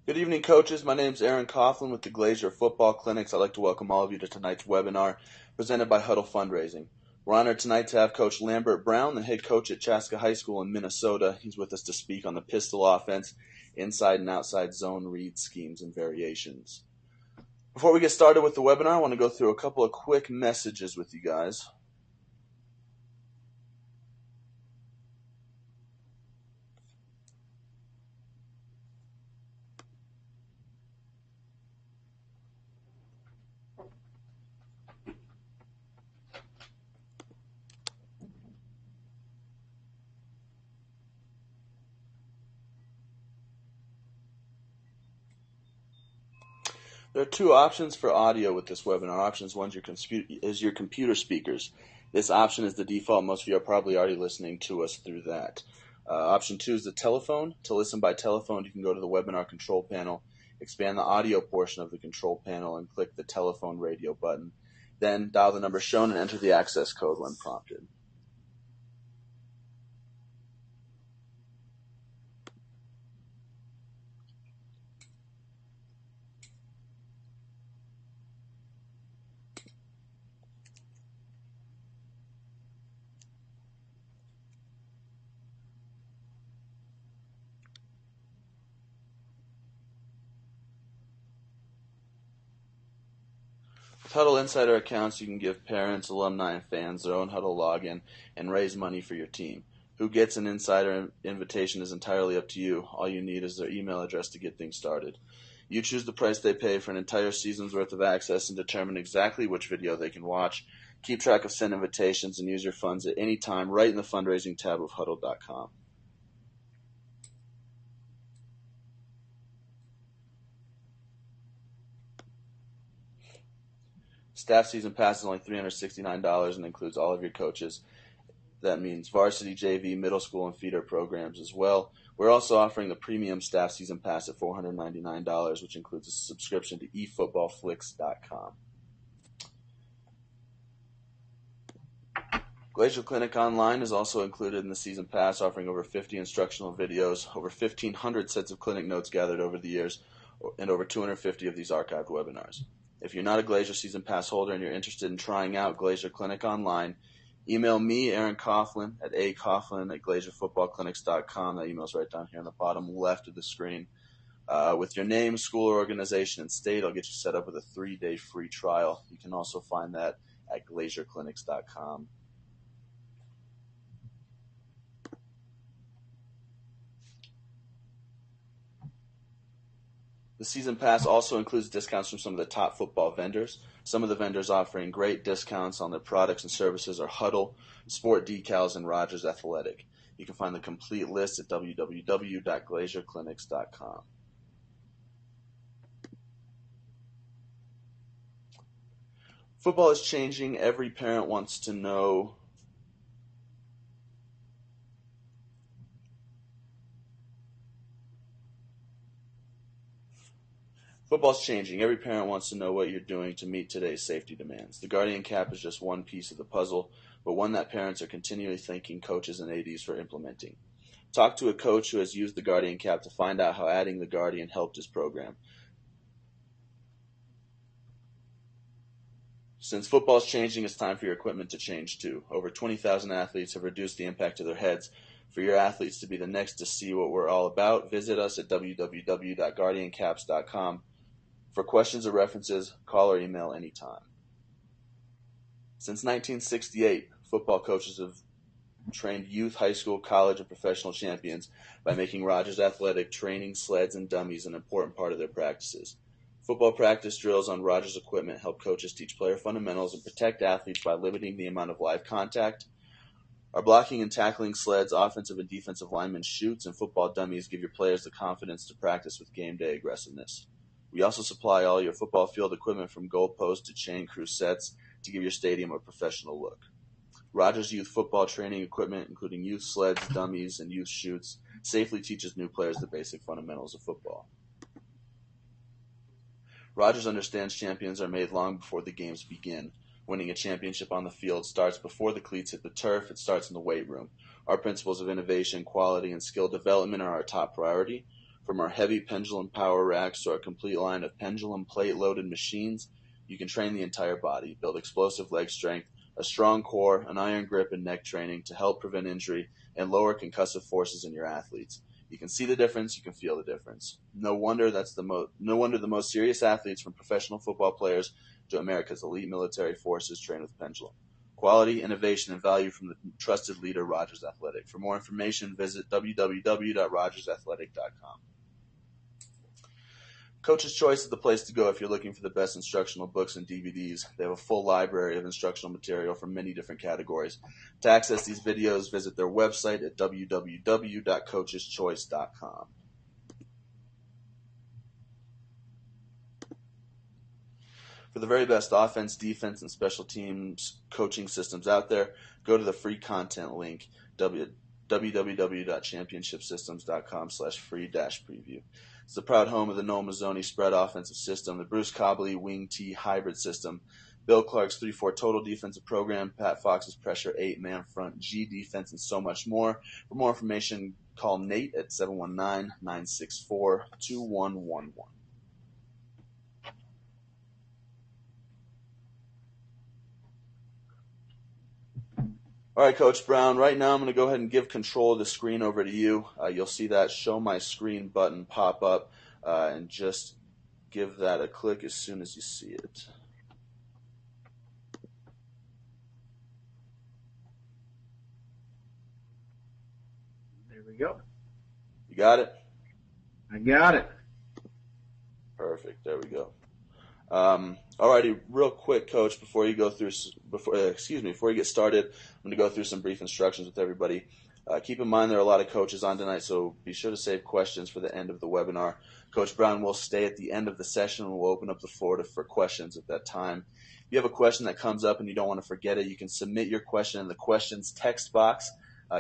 Good evening, coaches. My name is Aaron Coughlin with the Glazier Football Clinics. I'd like to welcome all of you to tonight's webinar presented by Huddle Fundraising. We're honored tonight to have Coach Lambert Brown, the head coach at Chaska High School in Minnesota. He's with us to speak on the pistol offense, inside and outside zone read schemes and variations. Before we get started with the webinar, I want to go through a couple of quick messages with you guys. There are two options for audio with this webinar. Options one is your computer speakers. This option is the default. Most of you are probably already listening to us through that. Option two is the telephone. To listen by telephone, you can go to the webinar control panel, expand the audio portion of the control panel, and click the telephone radio button. Then dial the number shown and enter the access code when prompted. With Huddle Insider accounts, you can give parents, alumni, and fans their own Huddle login and raise money for your team. Who gets an insider invitation is entirely up to you. All you need is their email address to get things started. You choose the price they pay for an entire season's worth of access and determine exactly which video they can watch. Keep track of sent invitations and use your funds at any time right in the fundraising tab of huddle.com. Staff season pass is only $369 and includes all of your coaches. That means varsity, JV, middle school, and feeder programs as well. We're also offering the premium staff season pass at $499, which includes a subscription to efootballflix.com. Glazier Clinic Online is also included in the season pass, offering over 50 instructional videos, over 1,500 sets of clinic notes gathered over the years, and over 250 of these archived webinars. If you're not a Glazier season pass holder and you're interested in trying out Glazier Clinic Online, email me, Aaron Coughlin, at acoughlin@glazierfootballclinics.com. That email's right down here on the bottom left of the screen. With your name, school, or organization, and state, I'll get you set up with a 3-day free trial. You can also find that at glazierclinics.com. The season pass also includes discounts from some of the top football vendors. Some of the vendors offering great discounts on their products and services are Huddle, Sport Decals, and Rogers Athletic. You can find the complete list at www.glazierclinics.com. Football is changing. Every parent wants to know Football's changing. Every parent wants to know what you're doing to meet today's safety demands. The Guardian Cap is just one piece of the puzzle, but one that parents are continually thanking coaches and ADs for implementing. Talk to a coach who has used the Guardian Cap to find out how adding the Guardian helped his program. Since football's changing, it's time for your equipment to change too. Over 20,000 athletes have reduced the impact of their heads. For your athletes to be the next to see what we're all about, visit us at www.guardiancaps.com. For questions or references, call or email anytime. Since 1968, football coaches have trained youth, high school, college, and professional champions by making Rogers Athletic training, sleds, and dummies an important part of their practices. Football practice drills on Rogers equipment help coaches teach player fundamentals and protect athletes by limiting the amount of live contact. Our blocking and tackling sleds, offensive and defensive linemen shoots, and football dummies give your players the confidence to practice with game day aggressiveness. We also supply all your football field equipment from goalpost to chain crew sets to give your stadium a professional look. Rogers Youth Football training equipment, including youth sleds, dummies, and youth shoots, safely teaches new players the basic fundamentals of football. Rogers understands champions are made long before the games begin. Winning a championship on the field starts before the cleats hit the turf. It starts in the weight room. Our principles of innovation, quality, and skill development are our top priority. From our heavy pendulum power racks to our complete line of pendulum plate-loaded machines, you can train the entire body, build explosive leg strength, a strong core, an iron grip, and neck training to help prevent injury and lower concussive forces in your athletes. You can see the difference, you can feel the difference. No wonder the most serious athletes, from professional football players to America's elite military forces, train with pendulum. Quality, innovation, and value from the trusted leader, Rogers Athletic. For more information, visit www.rogersathletic.com. Coach's Choice is the place to go if you're looking for the best instructional books and DVDs. They have a full library of instructional material from many different categories. To access these videos, visit their website at www.coacheschoice.com. For the very best offense, defense, and special teams coaching systems out there, go to the free content link, www.championshipsystems.com/free-preview. It's the proud home of the Noel Mazzoni spread offensive system, the Bruce Cobley wing T hybrid system, Bill Clark's 3-4 total defensive program, Pat Fox's pressure 8-man front G defense, and so much more. For more information, call Nate at 719-964-2111. All right, Coach Brown, right now I'm going to go ahead and give control of the screen over to you. You'll see that Show My Screen button pop up, and just give that a click as soon as you see it. There we go. You got it? I got it. Perfect. There we go. Alrighty, real quick, Coach, before you get started, I'm going to go through some brief instructions with everybody. Keep in mind there are a lot of coaches on tonight, so be sure to save questions for the end of the webinar. Coach Brown will stay at the end of the session, and we'll open up the floor for questions at that time. If you have a question that comes up and you don't want to forget it, you can submit your question in the questions text box.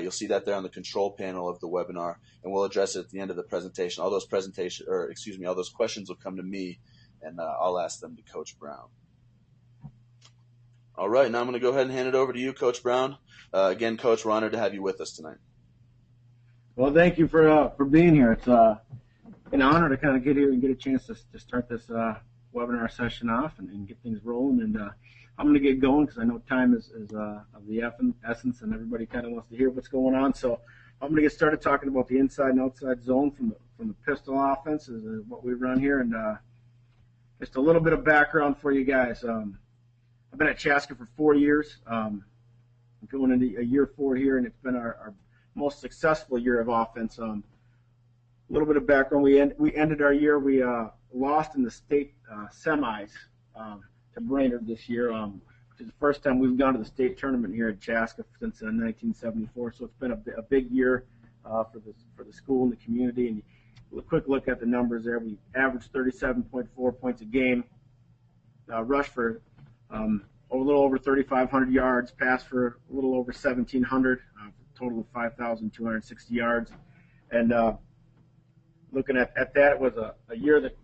You'll see that there on the control panel of the webinar, and we'll address it at the end of the presentation. All those questions will come to me, and I'll ask them to Coach Brown. All right, now I'm going to go ahead and hand it over to you, Coach Brown. Again, Coach, we're honored to have you with us tonight. Well, thank you for being here. It's an honor to kind of get here and get a chance to start this webinar session off and get things rolling. And I'm going to get going because I know time is of the essence, and everybody kind of wants to hear what's going on. So I'm going to get started talking about the inside and outside zone from the pistol offense is what we run here. And just a little bit of background for you guys. I've been at Chaska for 4 years. I'm going into year 4 here, and it's been our most successful year of offense. A little bit of background. We ended our year. We lost in the state semis to Brainerd this year, which is the first time we've gone to the state tournament here at Chaska since 1974. So it's been a big year for the school and the community. And a quick look at the numbers there. We averaged 37.4 points a game, rushed for a little over 3,500 yards, passed for a little over 1,700, a total of 5,260 yards. And looking at that, it was a year that,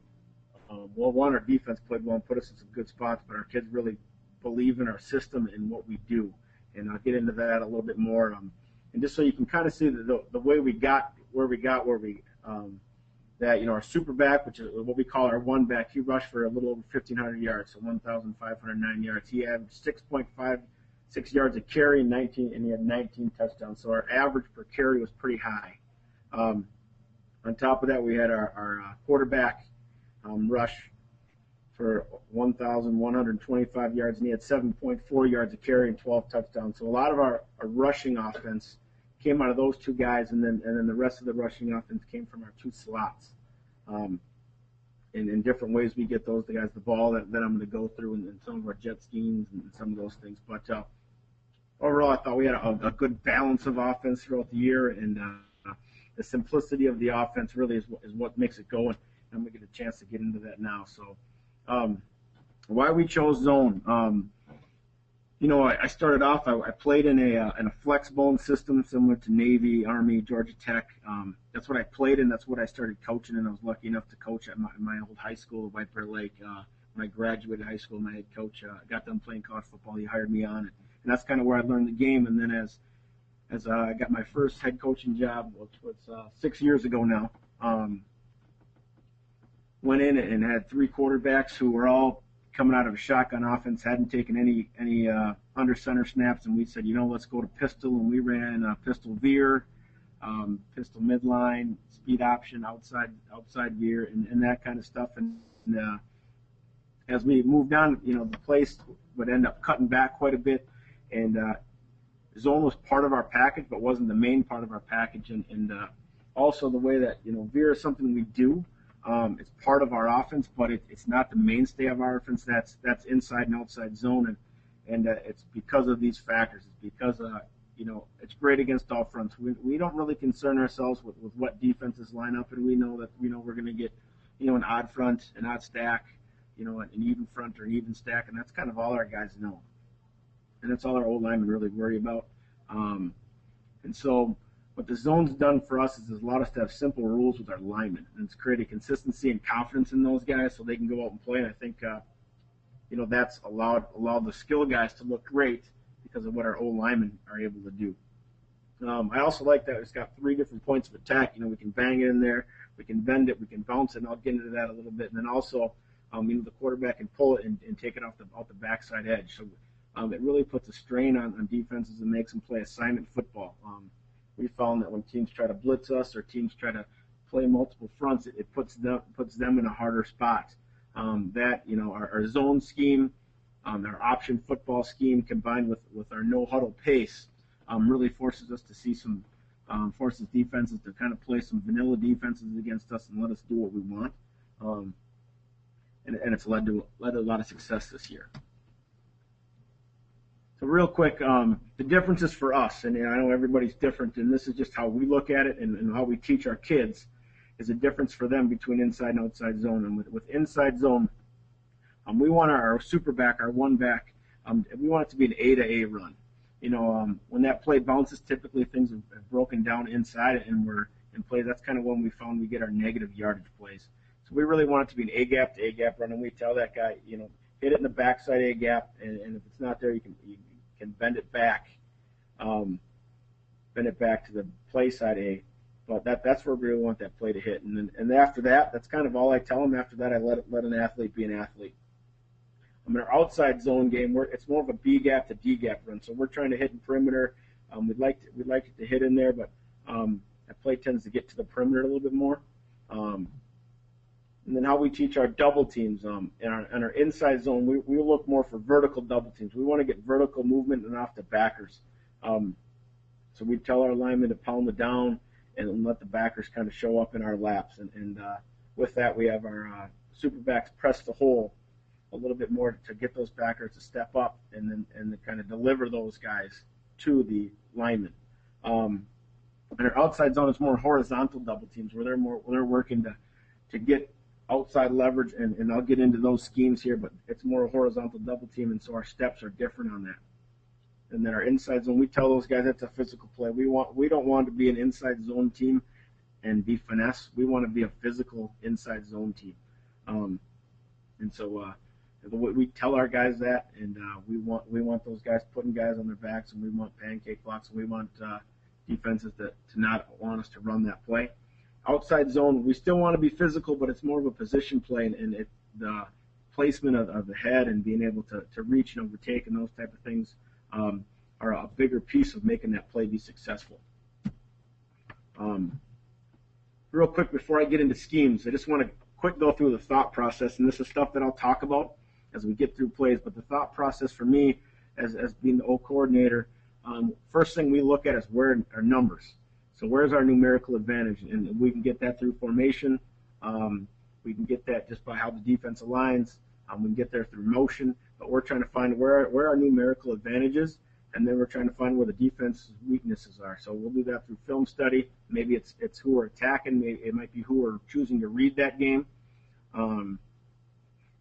our defense played well and put us in some good spots, but our kids really believe in our system and what we do. And I'll get into that a little bit more. And just so you can kind of see the way we got where we our super back, which is what we call our one back, he rushed for a little over 1,500 yards, so 1,509 yards. He averaged 6.56 yards a carry and he had 19 touchdowns. So our average per carry was pretty high. On top of that, we had our quarterback rush for 1,125 yards, and he had 7.4 yards a carry and 12 touchdowns. So a lot of our rushing offense came out of those two guys, and then the rest of the rushing offense came from our two slots. In different ways we get the guys the ball that I'm going to go through, and some of our jet schemes and some of those things. But overall, I thought we had a good balance of offense throughout the year, and the simplicity of the offense really is what makes it go. And I'm going to get a chance to get into that now. So why we chose zone. I started off, I played in a flex bone system similar to Navy, Army, Georgia Tech. That's what I played in. That's what I started coaching, and I was lucky enough to coach at my old high school at White Bear Lake. When I graduated high school, my head coach got done playing college football. He hired me on it, and that's kind of where I learned the game. And then as I got my first head coaching job, which was 6 years ago now, went in and had 3 quarterbacks who were all coming out of a shotgun offense, hadn't taken any under center snaps, and we said, let's go to pistol, and we ran pistol veer, pistol midline, speed option, outside veer, and that kind of stuff. And as we moved on, the place would end up cutting back quite a bit, and zone was part of our package, but wasn't the main part of our package. And also the way that veer is something we do. It's part of our offense, but it's not the mainstay of our offense. That's inside and outside zone, and it's because of these factors. It's because it's great against all fronts. We don't really concern ourselves with what defenses line up, and we know that we're going to get an odd front, an odd stack, an even front or an even stack, and that's kind of all our guys know, and that's all our old linemen really worry about. And so what the zone's done for us is it's allowed us to have simple rules with our linemen, and it's created consistency and confidence in those guys so they can go out and play. And I think that's allowed the skill guys to look great because of what our old linemen are able to do. I also like that it's got 3 different points of attack. We can bang it in there, we can bend it, we can bounce it, and I'll get into that a little bit. And then also, the quarterback can pull it and take it off the backside edge. So it really puts a strain on defenses and makes them play assignment football. We found that when teams try to blitz us or teams try to play multiple fronts, it puts them in a harder spot. Our zone scheme, our option football scheme combined with our no huddle pace really forces us to see forces defenses to kind of play some vanilla defenses against us and let us do what we want. And it's led to a lot of success this year. So real quick, the differences for us, and I know everybody's different, and this is just how we look at it and how we teach our kids, is a difference for them between inside and outside zone. And with inside zone, we want our super back, our one back, we want it to be an A to A run. When that play bounces, typically things have broken down inside and we're in play. That's kind of when we found we get our negative yardage plays. So we really want it to be an A gap to A gap run, and we tell that guy, hit it in the backside A gap, and if it's not there, you can bend it back, to the play side A. But that's where we really want that play to hit. And after that, that's kind of all I tell them. After that, I let an athlete be an athlete. Our outside zone game, it's more of a B gap to D gap run. So we're trying to hit in perimeter. We'd like it to hit in there, but that play tends to get to the perimeter a little bit more. And then how we teach our double teams, in our inside zone, we look more for vertical double teams. We want to get vertical movement and off the backers. So we tell our linemen to pound it down and let the backers kind of show up in our laps. And with that, we have our superbacks press the hole a little bit more to get those backers to step up and kind of deliver those guys to the linemen. And our outside zone is more horizontal double teams where they're working to get outside leverage, and I'll get into those schemes here, but it's more a horizontal double team, and so our steps are different on that. And then our inside zone, we tell those guys that's a physical play. We don't want to be an inside zone team and be finesse. We want to be a physical inside zone team. And so we tell our guys that, and we want those guys putting guys on their backs, and we want pancake blocks, and we want defenses to not want us to run that play. Outside zone, we still want to be physical, but it's more of a position play, and the placement of the head and being able to reach and overtake and those type of things are a bigger piece of making that play be successful. Real quick before I get into schemes, I just want to quick go through the thought process, and this is stuff that I'll talk about as we get through plays, but the thought process for me as being the O coordinator, first thing we look at is where our numbers. So where's our numerical advantage? And we can get that through formation. We can get that just by how the defense aligns. We can get there through motion. But we're trying to find where our numerical advantages, and then we're trying to find where the defense's weaknesses are. So we'll do that through film study. Maybe it's who we're attacking. Maybe it might be who we're choosing to read that game. And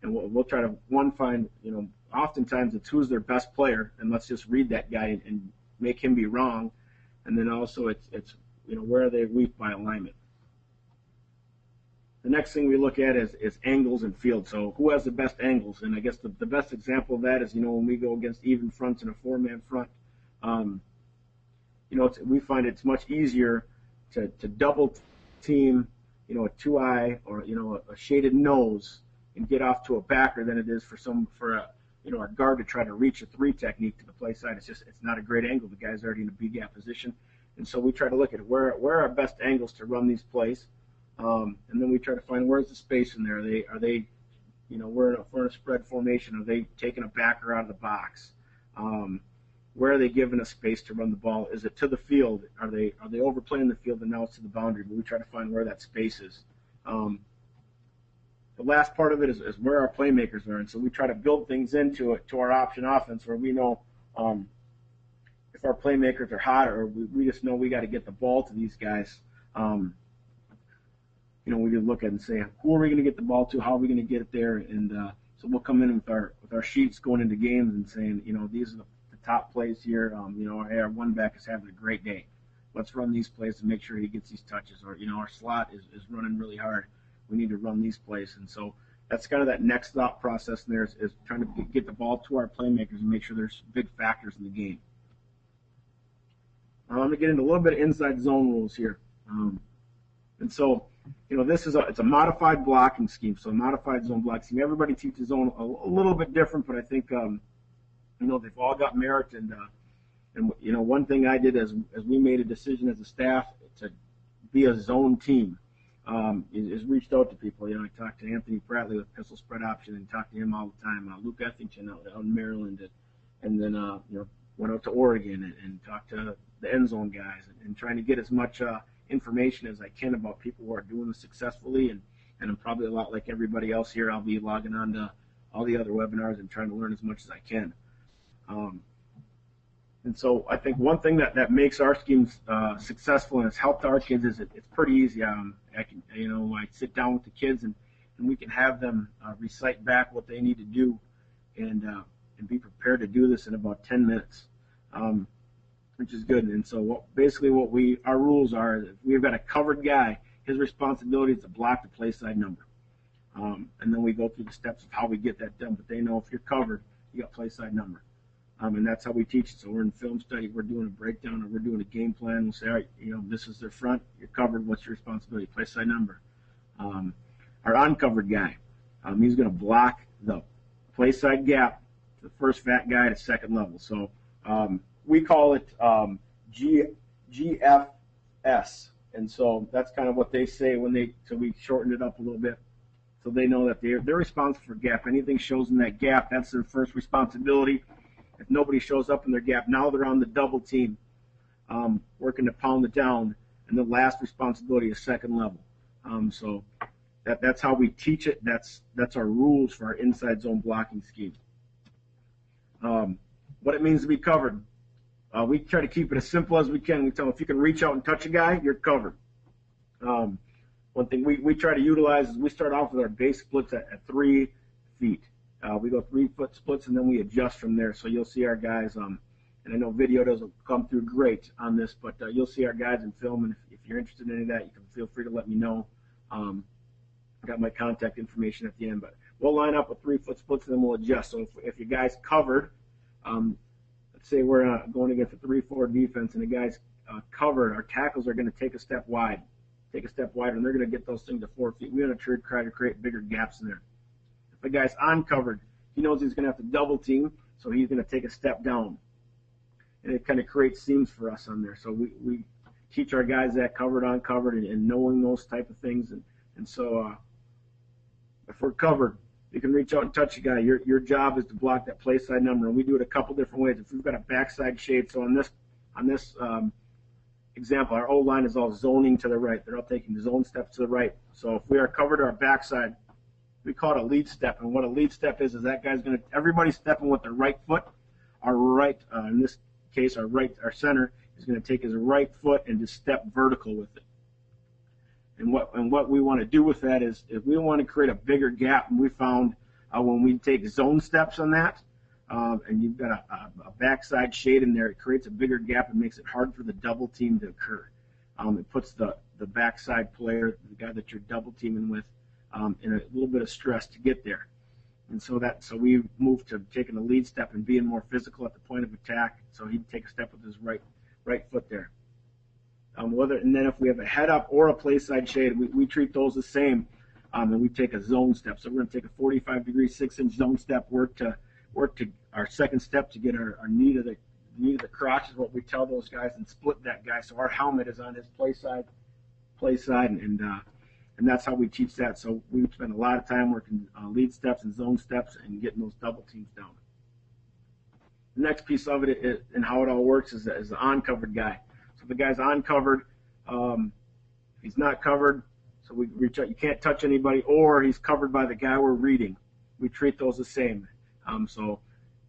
we'll try to, find, oftentimes it's who's their best player, and let's just read that guy and make him be wrong. And then also it's where are they weak by alignment. The next thing we look at is angles and field. So who has the best angles? And I guess the best example of that is, when we go against even fronts in a four-man front, we find it's much easier to double team, a two-eye or, a shaded nose and get off to a backer than it is for our guard to try to reach a three technique to the play side. It's not a great angle. The guy's already in a B gap position. And so we try to look at where are our best angles to run these plays. And then we try to find where's the space in there. Are they we're in a spread formation. Are they taking a backer out of the box? Where are they giving us space to run the ball? Is it to the field? Are they overplaying the field and now it's to the boundary? But we try to find where that space is. The last part of it is where our playmakers are, and so we try to build things into our option offense where we know if our playmakers are hot or we just know we got to get the ball to these guys. We can look at it and say, who are we going to get the ball to? How are we going to get it there? And so we'll come in with our sheets going into games and saying, these are the top plays here. Hey, our one back is having a great day. Let's run these plays to make sure he gets these touches. Or, our slot is running really hard. We need to run these plays. And so that's kind of that next thought process in there is trying to get the ball to our playmakers and make sure there's big factors in the game. I'm going to get into a little bit of inside zone rules here. And so, it's a modified blocking scheme, so a modified zone blocking scheme. Everybody teaches zone a little bit different, but I think, they've all got merit. And one thing I did as we made a decision as a staff to be a zone team is reached out to people. I talked to Anthony Prattley with Pistol Spread Option and talked to him all the time. Luke Ethington out in Maryland, and then went out to Oregon and talked to the end zone guys and trying to get as much information as I can about people who are doing this successfully. And I'm probably a lot like everybody else here. I'll be logging on to all the other webinars and trying to learn as much as I can. And so I think one thing that makes our schemes successful and has helped our kids is it's pretty easy. I sit down with the kids and we can have them recite back what they need to do and be prepared to do this in about 10 minutes, which is good. And so our rules are, if we've got a covered guy, his responsibility is to block the play side number. And then we go through the steps of how we get that done. But they know if you're covered, you got play side number. And that's how we teach it. So we're in film study, we're doing a breakdown, or we're doing a game plan. We'll say, all right, this is their front, you're covered, what's your responsibility? Play side number. Our uncovered guy, he's going to block the play side gap, the first fat guy at second level. So we call it GFS. And so that's kind of what they say so we shortened it up a little bit. So they know that they're responsible for gap. Anything shows in that gap, that's their first responsibility. If nobody shows up in their gap, now they're on the double team, working to pound it down, and the last responsibility is second level. So that's how we teach it. That's our rules for our inside zone blocking scheme. What it means to be covered. We try to keep it as simple as we can. We tell them if you can reach out and touch a guy, you're covered. One thing we try to utilize is we start off with our base splits at 3 feet. We go 3-foot splits, and then we adjust from there. So you'll see our guys, and I know video doesn't come through great on this, but you'll see our guys in film, and if you're interested in any of that, you can feel free to let me know. I got my contact information at the end, but we'll line up with 3-foot splits, and then we'll adjust. So if your guy's covered, let's say we're going against a 3-4 defense, and the guy's covered, our tackles are going to take a step wider, and they're going to get those things to 4 feet. We're going to try to create bigger gaps in there. If the guy's uncovered, he knows he's going to have to double team, so he's going to take a step down. And it kind of creates seams for us on there. So we teach our guys that covered, uncovered, and knowing those type of things. And so if we're covered, you can reach out and touch a guy. Your job is to block that play side number, and we do it a couple different ways. If we've got a backside shade, so on this example, our O-line is all zoning to the right. They're all taking zone steps to the right. So if we are covered our backside, we call it a lead step. And what a lead step is that guy's going to, everybody's stepping with their right foot. Our right, in this case, our center is going to take his right foot and just step vertical with it. And what we want to do with that is if we want to create a bigger gap, and we found when we take zone steps on that, and you've got a backside shade in there, it creates a bigger gap and makes it hard for the double team to occur. It puts the backside player, the guy that you're double teaming with, in a little bit of stress to get there. And so we moved to taking a lead step and being more physical at the point of attack. So he'd take a step with his right foot there. And then if we have a head up or a play side shade, we treat those the same. And we take a zone step. So we're going to take a 45-degree 6-inch zone step, work to our second step to get our knee to the crotch is what we tell those guys, and split that guy. So our helmet is on his play side, and that's how we teach that. So we spend a lot of time working lead steps and zone steps and getting those double teams down. The next piece of it is, and how it all works is the uncovered guy. So the guy's uncovered. He's not covered, so we reach out. You can't touch anybody, or he's covered by the guy we're reading. We treat those the same. So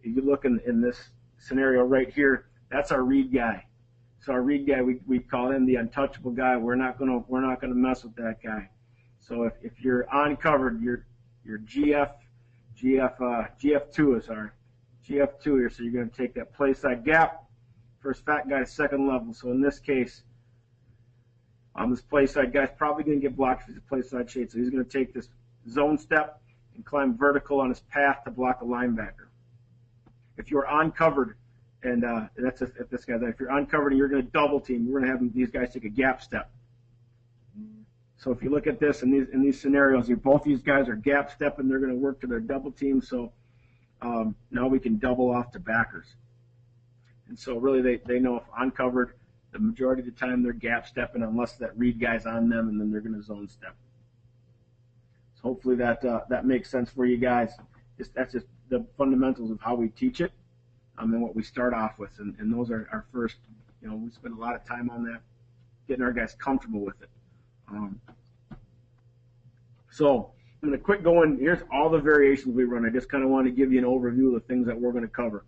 if you look in this scenario right here, that's our read guy. So our read guy, we call him the untouchable guy. We're not gonna mess with that guy. So if you're uncovered, your GF2 is our GF2 here. So you're gonna take that play side gap, first fat guy, second level. So in this case, this play side guy's probably gonna get blocked if he's a play side shade. So he's gonna take this zone step and climb vertical on his path to block a linebacker. If you're uncovered, and that's if this guy's, if you're uncovered and you're going to double team, we're going to have these guys take a gap step. So if you look at this in these scenarios, both these guys are gap stepping. They're going to work to their double team. So now we can double off to backers. And so really they know if uncovered, the majority of the time they're gap stepping unless that read guy's on them, and then they're going to zone step. So hopefully that makes sense for you guys. That's just the fundamentals of how we teach it, and what we start off with. And those are our first, we spend a lot of time on that, getting our guys comfortable with it. So I'm going to quick go in. Here's all the variations we run. I just kind of want to give you an overview of the things that we're going to cover.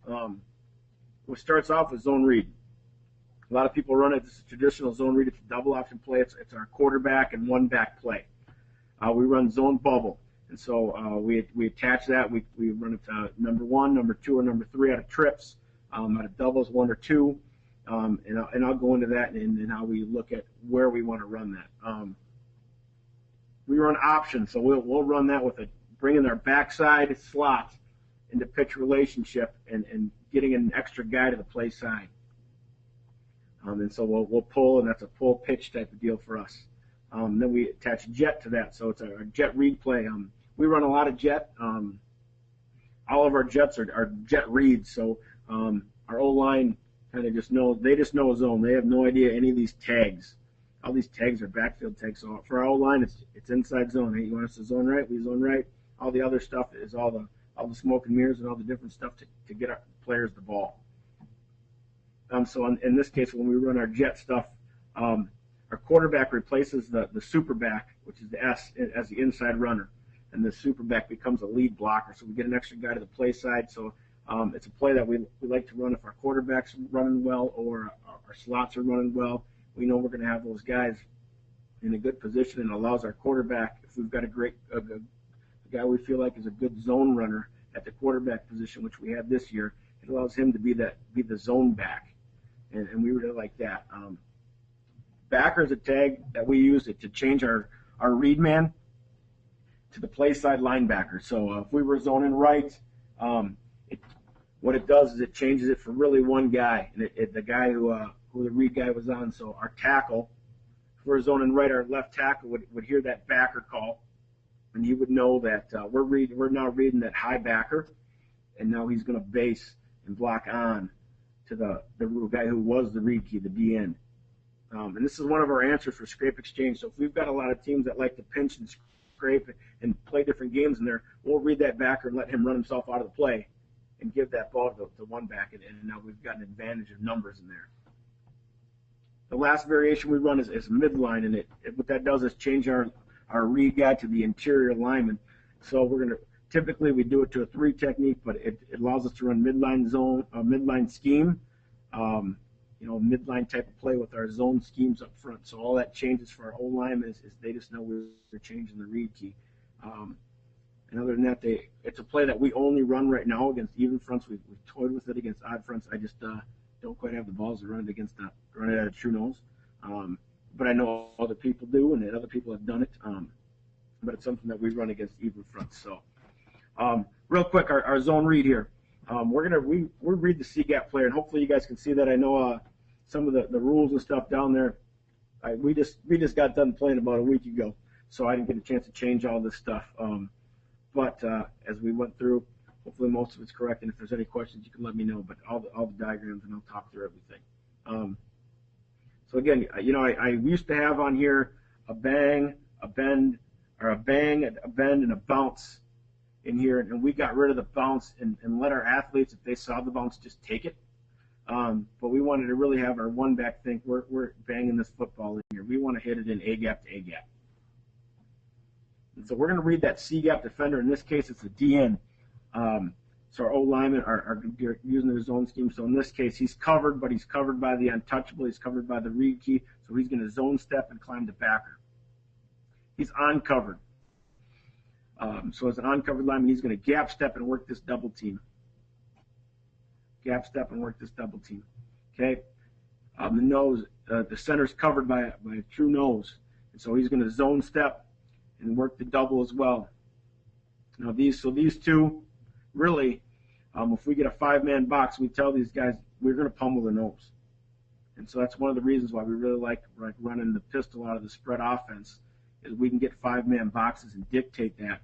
What starts off with zone read. A lot of people run it. It's a traditional zone read. It's a double option play. It's our quarterback and one back play. We run zone bubble. And so we attach that. We run it to number 1, number 2, or number 3 out of trips, out of doubles 1 or 2. And I'll go into that and how we look at where we want to run that. We run options, so we'll run that with bringing our backside slots into pitch relationship and getting an extra guy to the play side. And so we'll pull, and that's a pull pitch type of deal for us. Then we attach jet to that, so it's a jet read play. We run a lot of jet. All of our jets are jet reads, so our O-line kind of just know a zone. They have no idea any of these tags. All these tags are backfield tags. So for our O-line, it's inside zone. Hey, you want us to zone right? We zone right. All the other stuff is all the smoke and mirrors and all the different stuff to get our players the ball. So in this case, when we run our jet stuff, our quarterback replaces the super back, which is the S, as the inside runner, and the super back becomes a lead blocker. So we get an extra guy to the play side. So it's a play that we like to run if our quarterback's running well or our slots are running well. We know we're going to have those guys in a good position, and allows our quarterback, if we've got a guy we feel like is a good zone runner at the quarterback position, which we have this year, it allows him to be the zone back, and we really like that. Backer is a tag that we use to change our read man to the play side linebacker. So if we were zoning right, what it does is it changes it for really one guy, and the guy who the read guy was on. So our tackle, if we're zoning right, our left tackle would hear that backer call, and he would know that we're now reading that high backer, and now he's going to base and block on to the guy who was the read key, the DN. And this is one of our answers for scrape exchange. So if we've got a lot of teams that like to pinch and scrape and play different games in there, we'll read that backer and let him run himself out of the play and give that ball to one back, and now we've got an advantage of numbers in there. The last variation we run is midline, and what that does is change our read guy to the interior lineman. So typically we do it to a 3 technique, but it allows us to run midline zone, midline scheme, midline type of play with our zone schemes up front. So all that changes for our whole linemen is they just know we're changing the read key. And other than that, it's a play that we only run right now against even fronts. We've toyed with it against odd fronts. I just don't quite have the balls to run it at a true nose. But I know other people do, and that other people have done it. But it's something that we run against even fronts. So real quick, our zone read here. We read the C-gap player, and hopefully you guys can see that. I know some of the rules and stuff down there. We just got done playing about a week ago, so I didn't get a chance to change all this stuff. But as we went through, hopefully most of it's correct, and if there's any questions, you can let me know. But all the diagrams, and I'll talk through everything. So again, I used to have on here a bang, a bend, or a bang, a bend, and a bounce in here, and we got rid of the bounce and let our athletes, if they saw the bounce, just take it. But we wanted to really have our one back think, we're banging this football in here. We want to hit it in A gap to A gap. And so we're going to read that C gap defender. In this case, it's a DN. So our O linemen are using their zone scheme. So in this case, he's covered, but he's covered by the untouchable. He's covered by the read key. So he's going to zone step and climb the backer. He's uncovered. So as an uncovered lineman, he's going to gap step and work this double team. Gap step and work this double team. Okay. The nose, the center's covered by a true nose, and so he's going to zone step and work the double as well. Now these two, really, if we get a 5-man box, we tell these guys we're going to pummel the nose, and so that's one of the reasons why we really like running the pistol out of the spread offense, is we can get 5-man boxes and dictate that,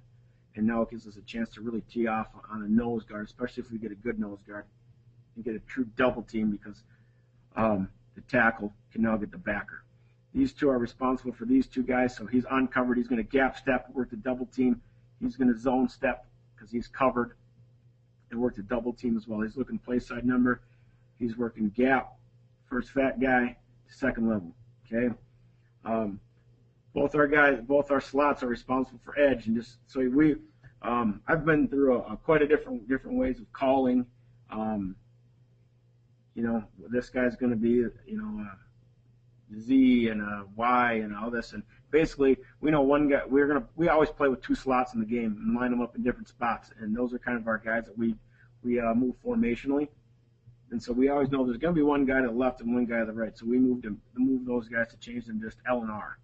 and now it gives us a chance to really tee off on a nose guard, especially if we get a good nose guard. And get a true double team because the tackle can now get the backer. These two are responsible for these two guys, so he's uncovered. He's going to gap step, work the double team. He's going to zone step because he's covered and work the double team as well. He's looking play side number. He's working gap, first fat guy to second level. Okay. Both our slots are responsible for edge, and just so I've been through quite a different ways of calling. This guy's going to be, a Z and a Y and all this. And basically, we know one guy, we always play with 2 slots in the game and line them up in different spots. And those are kind of our guys that we move formationally. And so we always know there's going to be one guy to the left and one guy to the right. So we move those guys to change them just L and R.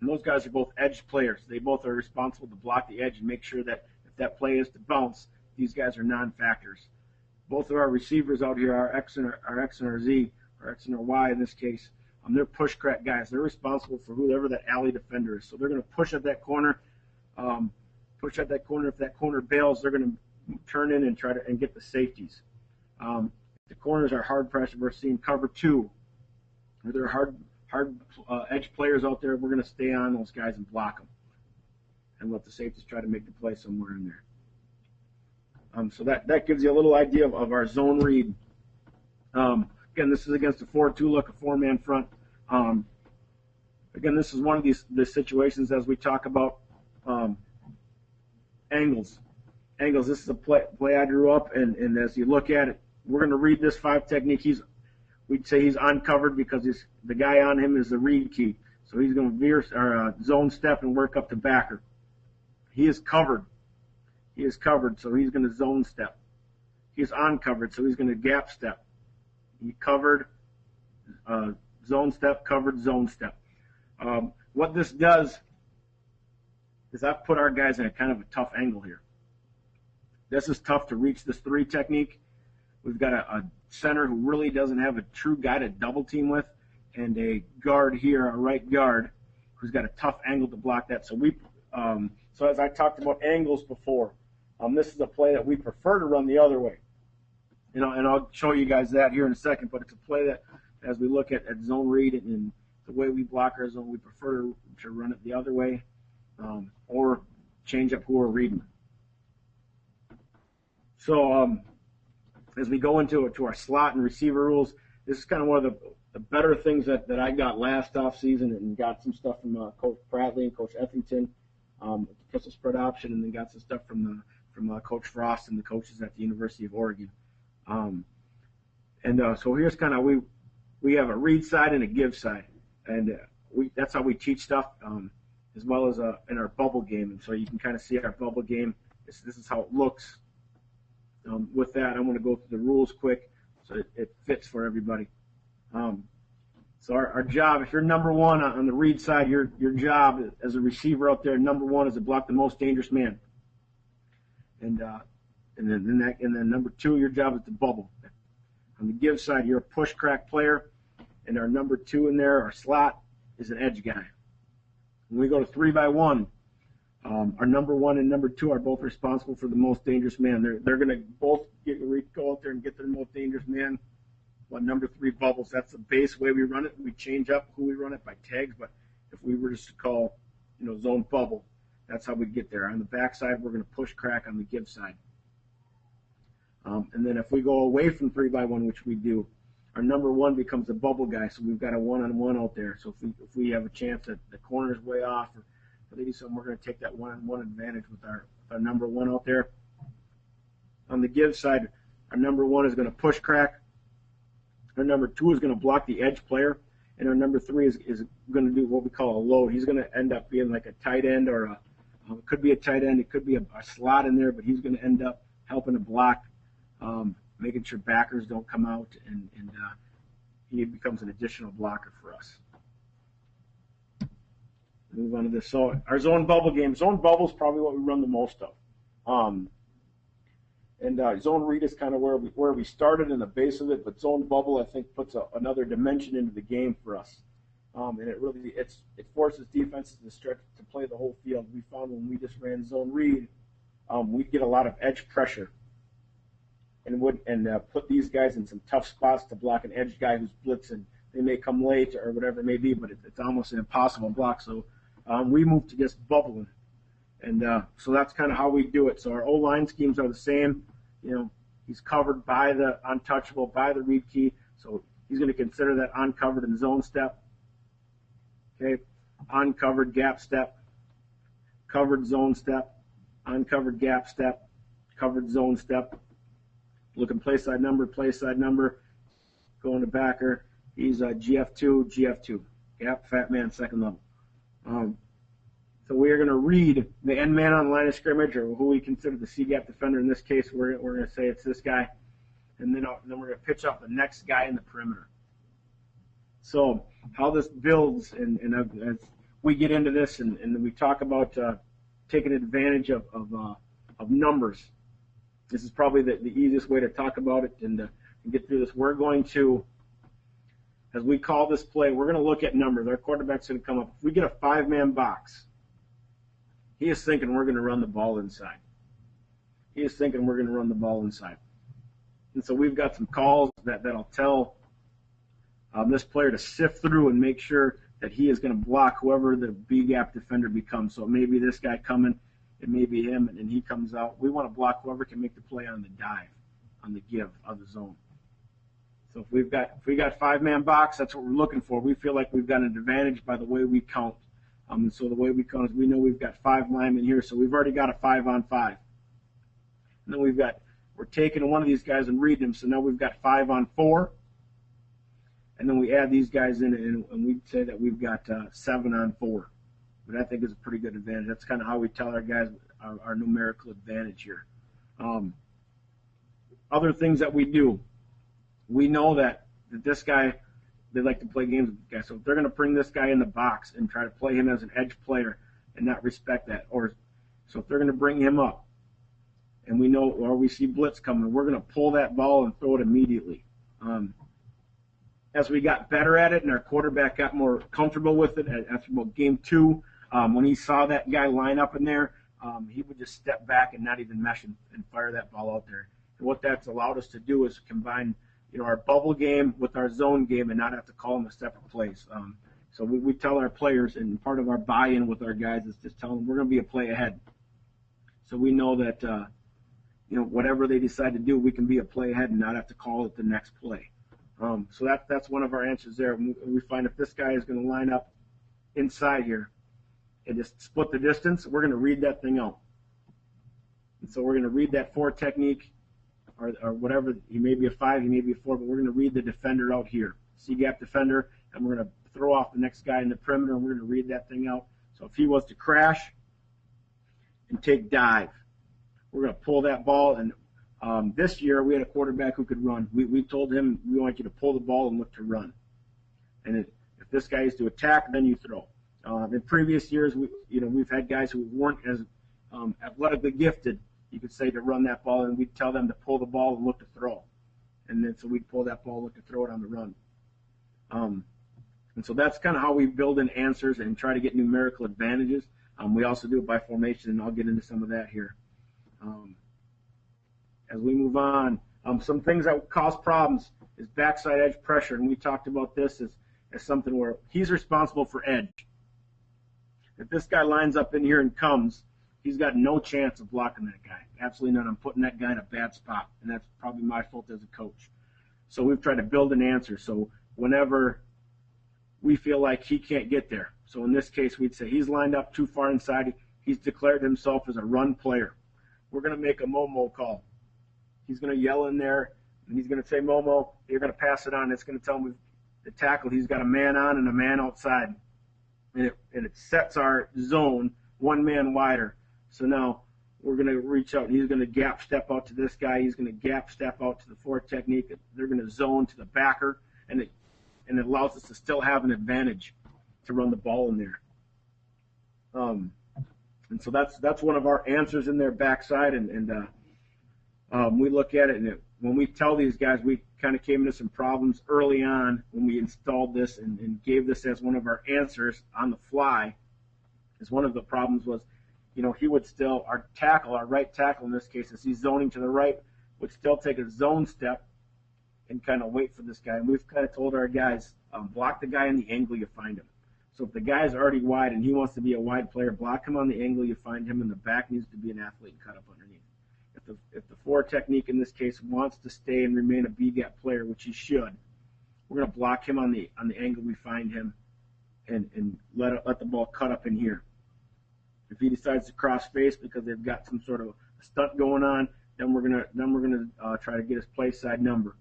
And those guys are both edge players. They both are responsible to block the edge and make sure that if that play is to bounce, these guys are non-factors. Both of our receivers out here are X and our Z, or X and our Y in this case. They're push crack guys. They're responsible for whoever that alley defender is. So they're going to push at that corner. If that corner bails, they're going to turn in and try to get the safeties. The corners are hard pressure. We're seeing cover 2. If there are hard edge players out there, we're going to stay on those guys and block them, and let the safeties try to make the play somewhere in there. So that gives you a little idea of our zone read. Again, this is against a 4-2 look, a 4-man front. Again, this is one of these situations as we talk about angles. This is a play I drew up, and as you look at it, we're going to read this 5 technique. We'd say he's uncovered because the guy on him is the read key. So he's going to veer or zone step and work up the backer. He is covered. So he's going to zone step. He's uncovered, so he's going to gap step. He covered, zone step, covered, zone step. What this does is I've put our guys in a kind of a tough angle here. This is tough to reach this 3 technique. We've got a center who really doesn't have a true guy to double team with, and a guard here, a right guard, who's got a tough angle to block that. So so as I talked about angles before, this is a play that we prefer to run the other way. And I'll show you guys that here in a second, but it's a play that, as we look at zone read and the way we block our zone, we prefer to run it the other way, or change up who we're reading. So as we go into our slot and receiver rules, this is kind of one of the better things that I got last offseason, and got some stuff from Coach Bradley and Coach Ethington, the pistol spread option, and then got some stuff from Coach Frost and the coaches at the University of Oregon. So here's kind of we have a read side and a give side, and that's how we teach stuff, as well as in our bubble game. And so you can kind of see our bubble game. This is how it looks. With that, I'm going to go through the rules quick so it fits for everybody. So our job, if you're number 1 on the read side, your job as a receiver out there, number 1 is to block the most dangerous man. And then number 2, your job is to bubble. On the give side, you're a push crack player. and our number 2 in there, our slot, is an edge guy. When we go to 3-by-1, our number 1 and number 2 are both responsible for the most dangerous man. They're going to both go out there and get their most dangerous man. Well, number 3 bubbles. That's the base way we run it. We change up who we run it by tags, but if we were just to call, zone bubble, that's how we get there. On the backside, we're going to push crack on the give side. And then if we go away from 3-by-1, which we do, our number 1 becomes a bubble guy. So we've got a one-on-one out there. So if we have a chance that the corner's way off or they do something, we're going to take that one-on-one advantage with our number 1 out there. On the give side, our number 1 is going to push crack. Our number 2 is going to block the edge player. And our number 3 is going to do what we call a load. He's going to end up being like a tight end or it could be a tight end. It could be a slot in there, but he's going to end up helping to block, making sure backers don't come out, and he becomes an additional blocker for us. Move on to this. So our zone bubble game. Zone bubble is probably what we run the most of. Zone read is kind of where we started in the base of it, but zone bubble, I think, puts another dimension into the game for us. And it forces defenses to stretch to play the whole field. We found when we just ran zone read, we'd get a lot of edge pressure, and put these guys in some tough spots to block an edge guy who's blitzing. They may come late or whatever it may be, but it's almost an impossible block. So we moved to just bubbling, and so that's kind of how we do it. So our O-line schemes are the same. He's covered by the untouchable, by the read key, so he's going to consider that uncovered in zone step. Okay, uncovered gap step, covered zone step, uncovered gap step, covered zone step. Looking play side number, going to backer. He's GF2, gap, fat man, second level. So we are going to read the end man on the line of scrimmage, or who we consider the C-gap defender. In this case, we're going to say it's this guy. And then we're going to pitch up the next guy in the perimeter. So how this builds, and as we get into this and we talk about taking advantage of numbers, this is probably the easiest way to talk about it and get through this. We're going to, as we call this play, we're going to look at numbers. Our quarterback's going to come up. If we get a 5-man box, he is thinking we're going to run the ball inside. And so we've got some calls that'll tell this player to sift through and make sure that he is going to block whoever the B-gap defender becomes. So it may be this guy coming, it may be him, and he comes out. We want to block whoever can make the play on the dive, on the give of the zone. So if we got 5-man box, that's what we're looking for. We feel like we've got an advantage by the way we count. And so the way we count is we know we've got 5 linemen here, so we've already got a 5-on-5. And then we're taking one of these guys and reading them, so now we've got 5-on-4. And then we add these guys in, and we say that we've got 7-on-4. But I think it's a pretty good advantage. That's kind of how we tell our guys our numerical advantage here. Other things that we do, we know that this guy, they like to play games with this guy. So if they're going to bring this guy in the box and try to play him as an edge player and not respect that, so if they're going to bring him up and we know, or we see blitz coming, we're going to pull that ball and throw it immediately. As we got better at it and our quarterback got more comfortable with it after about game 2, when he saw that guy line up in there, he would just step back and not even mesh and fire that ball out there. And what that's allowed us to do is combine our bubble game with our zone game and not have to call them a separate plays. So we tell our players, and part of our buy-in with our guys is just tell them we're going to be a play ahead. So we know that, whatever they decide to do, we can be a play ahead and not have to call it the next play. So that's one of our answers there. We find if this guy is going to line up inside here and just split the distance, we're going to read that thing out. And so we're going to read that 4 technique, or whatever. He may be a 5, he may be a 4, but we're going to read the defender out here, C-gap defender, and we're going to throw off the next guy in the perimeter, and we're going to read that thing out. So if he was to crash and take dive, we're going to pull that ball. And this year we had a quarterback who could run. We told him we want you to pull the ball and look to run. And if this guy is to attack, then you throw. In previous years, we've had guys who weren't as athletically gifted, you could say, to run that ball, and we'd tell them to pull the ball and look to throw. And then so we'd pull that ball, look to throw it on the run. And so that's kind of how we build in answers and try to get numerical advantages. We also do it by formation, and I'll get into some of that here. As we move on, some things that cause problems is backside edge pressure, and we talked about this as something where he's responsible for edge. If this guy lines up in here and comes, he's got no chance of blocking that guy. Absolutely none. I'm putting that guy in a bad spot, and that's probably my fault as a coach. So we've tried to build an answer. So whenever we feel like he can't get there, so in this case we'd say he's lined up too far inside, he's declared himself as a run player. We're going to make a Momo call. He's going to yell in there, and he's going to say, Momo, you're going to pass it on. It's going to tell him the tackle, he's got a man on and a man outside. And it sets our zone one man wider. So now we're going to reach out, and he's going to gap step out to this guy. He's going to gap step out to the forward technique. They're going to zone to the backer, and it allows us to still have an advantage to run the ball in there. And so that's one of our answers in their backside, and we look at it, and when we tell these guys, we kind of came into some problems early on when we installed this and gave this as one of our answers on the fly. As one of the problems was, he would still, our right tackle in this case, as he's zoning to the right, would still take a zone step and kind of wait for this guy. And we've kind of told our guys, block the guy in the angle you find him. So if the guy's already wide and he wants to be a wide player, block him on the angle you find him, and the back needs to be an athlete and cut up underneath. If the forward technique in this case wants to stay and remain a B-gap player, which he should, we're going to block him on the angle we find him and let the ball cut up in here. If he decides to cross face because they've got some sort of a stunt going on, then we're gonna try to get his play side number.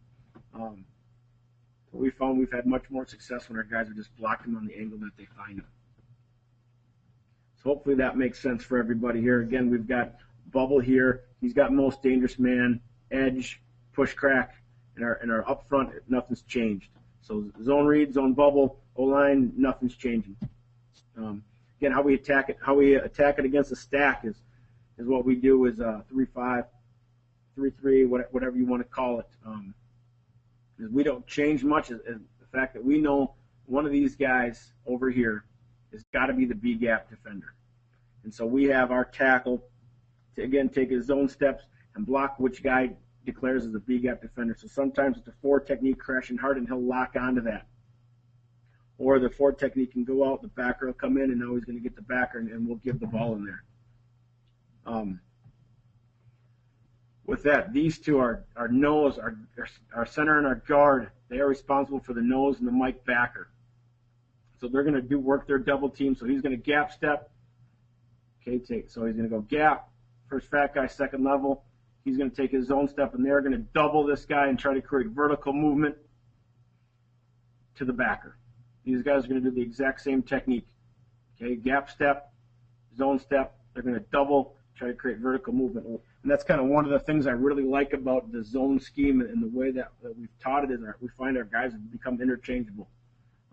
We found we've had much more success when our guys are just blocking him on the angle that they find him. So hopefully that makes sense for everybody here. Again, we've got bubble here. He's got most dangerous man, edge, push crack, and our up front, nothing's changed. So zone read, zone bubble, O-line, nothing's changing. Again, how we attack it against a stack is what we do is 3-5, 3-3, whatever you want to call it. We don't change much. As the fact that we know one of these guys over here has got to be the B-gap defender. And so we have our tackle to, again, take his zone steps and block which guy declares as a B-gap defender. So sometimes it's a forward technique crashing hard, and he'll lock onto that. Or the forward technique can go out, the backer will come in, and now he's going to get the backer, and we'll give the ball in there. With that, these two are our nose, our center and our guard. They are responsible for the nose and the Mike backer. So they're going to work their double team. So he's going to gap step. Okay, so he's going to go gap, first fat guy, second level. He's going to take his zone step, and they're going to double this guy and try to create vertical movement to the backer. These guys are going to do the exact same technique. Okay, gap step, zone step. They're going to double, try to create vertical movement. And that's kind of one of the things I really like about the zone scheme and the way that we've taught it is we find our guys have become interchangeable.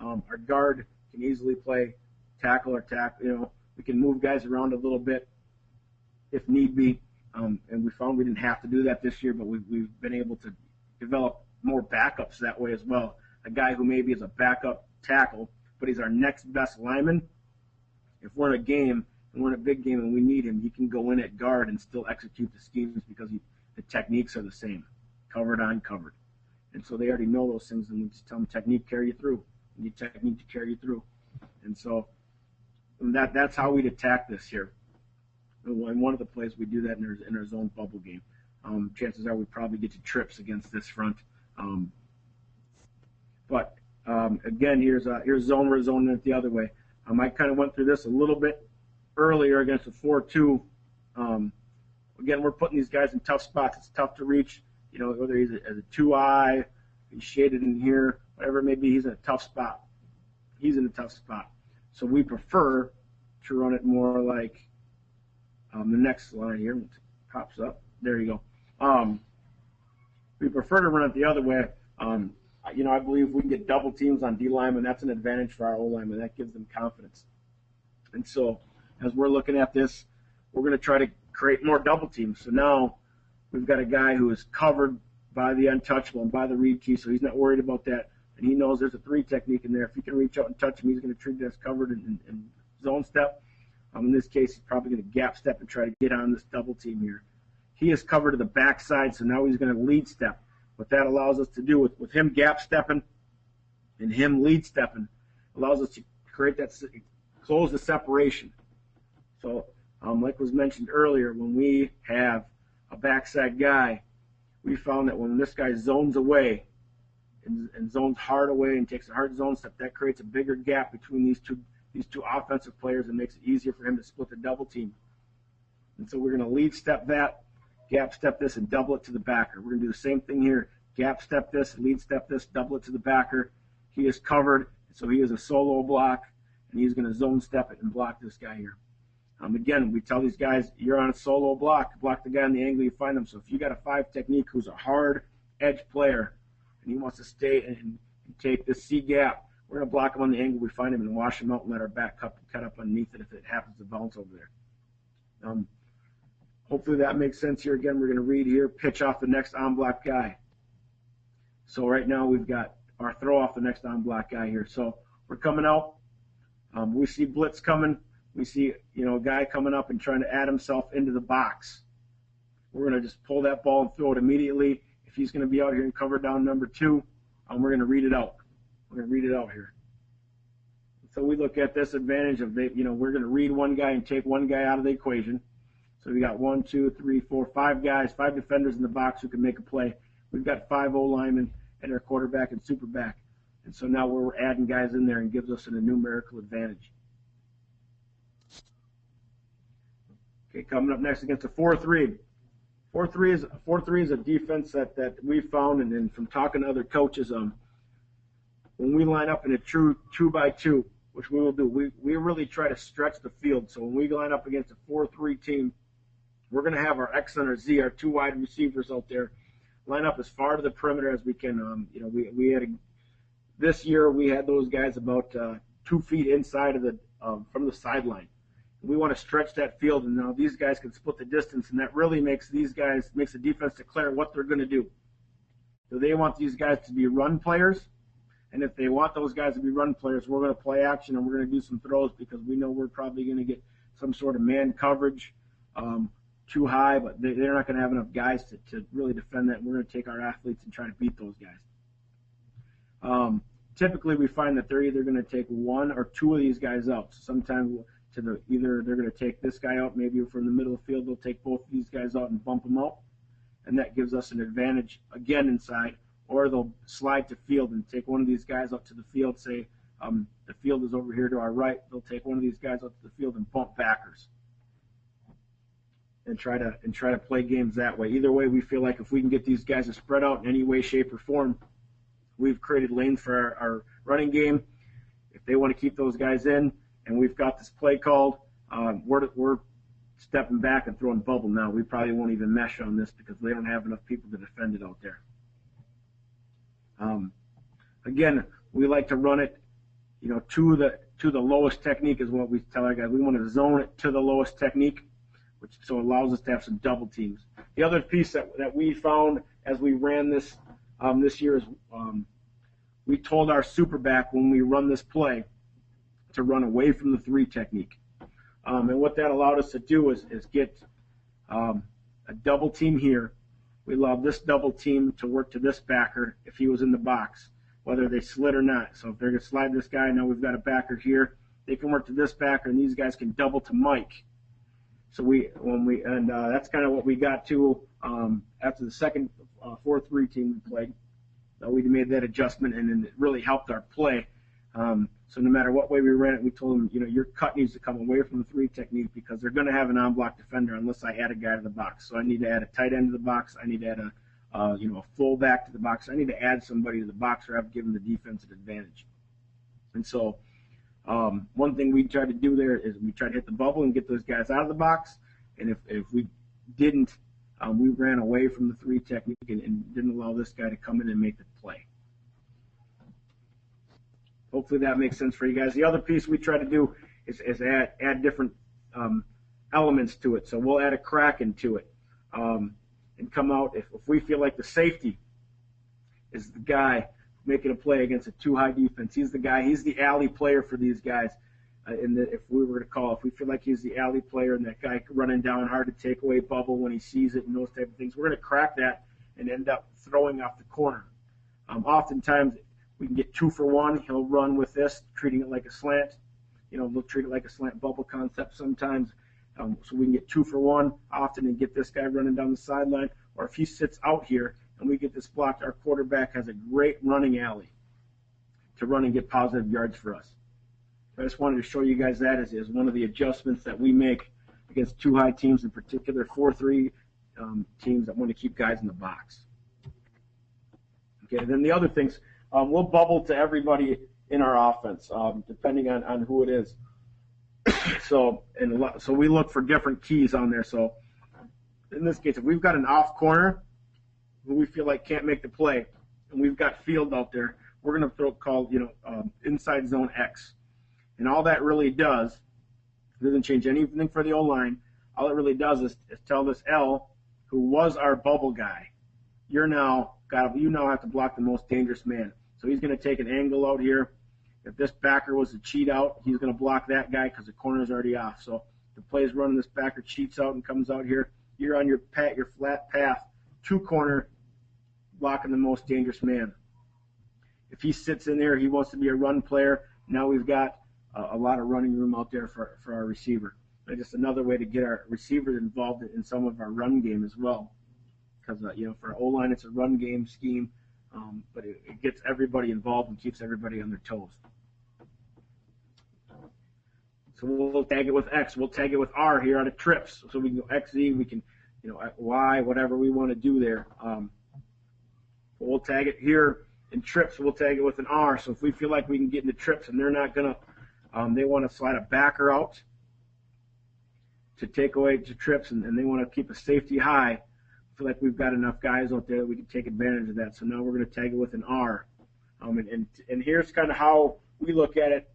Our guard can easily play tackle or tackle. We can move guys around a little bit if need be. And we found we didn't have to do that this year, but we've been able to develop more backups that way as well. A guy who maybe is a backup tackle, but he's our next best lineman. If we're in a game, and we're in a big game and we need him, he can go in at guard and still execute the schemes because the techniques are the same, covered on covered. And so they already know those things, and we just tell them technique carry you through. You need technique to carry you through. And so that's how we'd attack this here. And one of the plays we do that in our zone bubble game. Chances are we probably get to trips against this front. But again, here's zone. We're zoning it the other way. I kind of went through this a little bit earlier against a 4-2. Again, we're putting these guys in tough spots. It's tough to reach, whether he's as a 2-eye, he's shaded in here, whatever it may be, he's in a tough spot. He's in a tough spot. So we prefer to run it more like the next line here pops up. There you go. We prefer to run it the other way. I believe we can get double teams on D linemen. That's an advantage for our O linemen. That gives them confidence. And so as we're looking at this, we're going to try to create more double teams. So now we've got a guy who is covered by the untouchable and by the read key, so he's not worried about that and he knows there's a 3 technique in there. If he can reach out and touch him, he's going to treat it as covered and zone step. In this case, he's probably going to gap step and try to get on this double team here. He is covered to the backside, so now he's going to lead step. What that allows us to do with him gap stepping and him lead stepping allows us to create that, close the separation. So, like was mentioned earlier, when we have a backside guy, we found that when this guy zones away and zones hard away and takes a hard zone step, that creates a bigger gap between these two offensive players and makes it easier for him to split the double team. And so we're going to lead step that, gap step this, and double it to the backer. We're going to do the same thing here. Gap step this, lead step this, double it to the backer. He is covered, so he is a solo block, and he's going to zone step it and block this guy here. Again, we tell these guys, you're on a solo block the guy on the angle you find them. So if you got a 5 technique who's a hard edge player and he wants to stay and take this C gap, we're going to block him on the angle we find him and wash him out and let our back cut up underneath it if it happens to bounce over there. Hopefully that makes sense here. Again, we're going to read here, pitch off the next on-block guy. So right now we've got our throw off the next on-block guy here. So we're coming out. We see blitz coming. We see, a guy coming up and trying to add himself into the box. We're going to just pull that ball and throw it immediately. If he's going to be out here and cover down number 2, we're going to read it out. We're going to read it out here. So we look at this advantage of, we're going to read one guy and take one guy out of the equation. So we got 1, 2, 3, 4, 5 guys, 5 defenders in the box who can make a play. We've got 5 O-linemen and our quarterback and super back. And so now we're adding guys in there and gives us a numerical advantage. Okay, coming up next against a 4-3. 4-3 is a defense that we found, and then from talking to other coaches, when we line up in a true 2-by-2, which we will do, we really try to stretch the field. So when we line up against a 4-3 team, we're going to have our X and our Z, our 2 wide receivers out there, line up as far to the perimeter as we can. We had this year we had those guys about 2 feet inside of the from the sideline. We want to stretch that field, and now these guys can split the distance, and that really makes the defense declare what they're going to do. So they want these guys to be run players, and if they want those guys to be run players, we're going to play action and we're going to do some throws because we know we're probably going to get some sort of man coverage too high, but they're not going to have enough guys to really defend that. And we're going to take our athletes and try to beat those guys. Typically, we find that they're either going to take 1 or 2 of these guys out. So sometimes either they're going to take this guy out, maybe from the middle of the field, they'll take both of these guys out and bump them out, and that gives us an advantage again inside, or they'll slide to field and take one of these guys out to the field, say the field is over here to our right, they'll take one of these guys out to the field and bump backers and try to play games that way. Either way, we feel like if we can get these guys to spread out in any way, shape, or form, we've created lanes for our running game. If they want to keep those guys in, and we've got this play called, we're stepping back and throwing bubble now. We probably won't even mesh on this because they don't have enough people to defend it out there. Again, we like to run it, to the lowest technique is what we tell our guys. We want to zone it to the lowest technique, which so allows us to have some double teams. The other piece that we found as we ran this this year is we told our super back when we run this play to run away from the 3 technique. And what that allowed us to do is get a double team here. We allowed this double team to work to this backer if he was in the box, whether they slid or not. So if they're going to slide this guy, now we've got a backer here. They can work to this backer, and these guys can double to Mike. So that's kind of what we got to after the second 4-3 team we played. We made that adjustment, and then it really helped our play. So no matter what way we ran it, we told them, your cut needs to come away from the 3 technique because they're going to have an on-block defender unless I add a guy to the box. So I need to add a tight end to the box. I need to add a fullback to the box. I need to add somebody to the box or I've given the defense an advantage. And so one thing we try to do there is we try to hit the bubble and get those guys out of the box. And if we didn't, we ran away from the 3 technique and didn't allow this guy to come in and make the play. Hopefully that makes sense for you guys. The other piece we try to do is add different elements to it. So we'll add a crack into it and come out if we feel like the safety is the guy making a play against a too-high defense. He's the guy. He's the alley player for these guys. If we were to call, if we feel like he's the alley player and that guy running down hard to take away bubble when he sees it and those type of things, we're going to crack that and end up throwing off the corner. Oftentimes, we can get 2 for 1. He'll run with this, treating it like a slant. We'll treat it like a slant bubble concept sometimes. So we can get 2 for 1 often and get this guy running down the sideline. Or if he sits out here and we get this blocked, our quarterback has a great running alley to run and get positive yards for us. I just wanted to show you guys that as one of the adjustments that we make against too-high teams, in particular 4-3 teams that want to keep guys in the box. Okay, then the other things, we'll bubble to everybody in our offense, depending on who it is. So we look for different keys on there. So in this case, if we've got an off corner who we feel like can't make the play, and we've got field out there, we're going to call inside zone X. And all that really does, it doesn't change anything for the O-line. All it really does is tell this L, who was our bubble guy, you now have to block the most dangerous man. So he's going to take an angle out here. If this backer was to cheat out, he's going to block that guy because the corner's already off. So the play's running, this backer cheats out and comes out here. You're on your flat path, 2-corner, blocking the most dangerous man. If he sits in there, he wants to be a run player. Now we've got a lot of running room out there for our receiver. And just another way to get our receivers involved in some of our run game as well. Because, for our O-line, it's a run game scheme, but it gets everybody involved and keeps everybody on their toes. So we'll tag it with X. We'll tag it with R here out of trips. So we can go XZ, we can, Y, whatever we want to do there. We'll tag it here in trips. We'll tag it with an R. So if we feel like we can get into trips and they're not going to, they want to slide a backer out to take away to trips and they want to keep a safety high, I feel like we've got enough guys out there that we can take advantage of that. So now we're going to tag it with an R. And here's kind of how we look at it,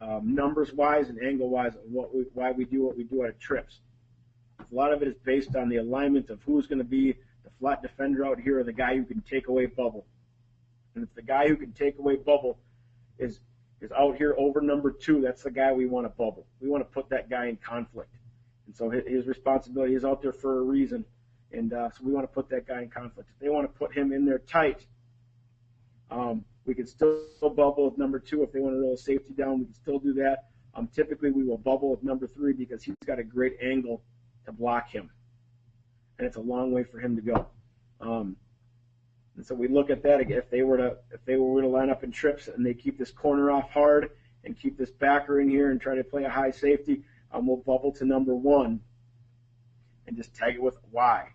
numbers-wise and angle-wise, why we do what we do out of trips. A lot of it is based on the alignment of who's going to be the flat defender out here or the guy who can take away bubble. And if the guy who can take away bubble is out here over number 2, that's the guy we want to bubble. We want to put that guy in conflict. And so his responsibility is out there for a reason. And so we want to put that guy in conflict. If they want to put him in there tight, we can still bubble with number 2. If they want to roll a safety down, we can still do that. Typically, we will bubble with number 3 because he's got a great angle to block him. And it's a long way for him to go. And so we look at that. If they were to line up in trips and they keep this corner off hard and keep this backer in here and try to play a high safety, we'll bubble to number 1 and just tag it with Y.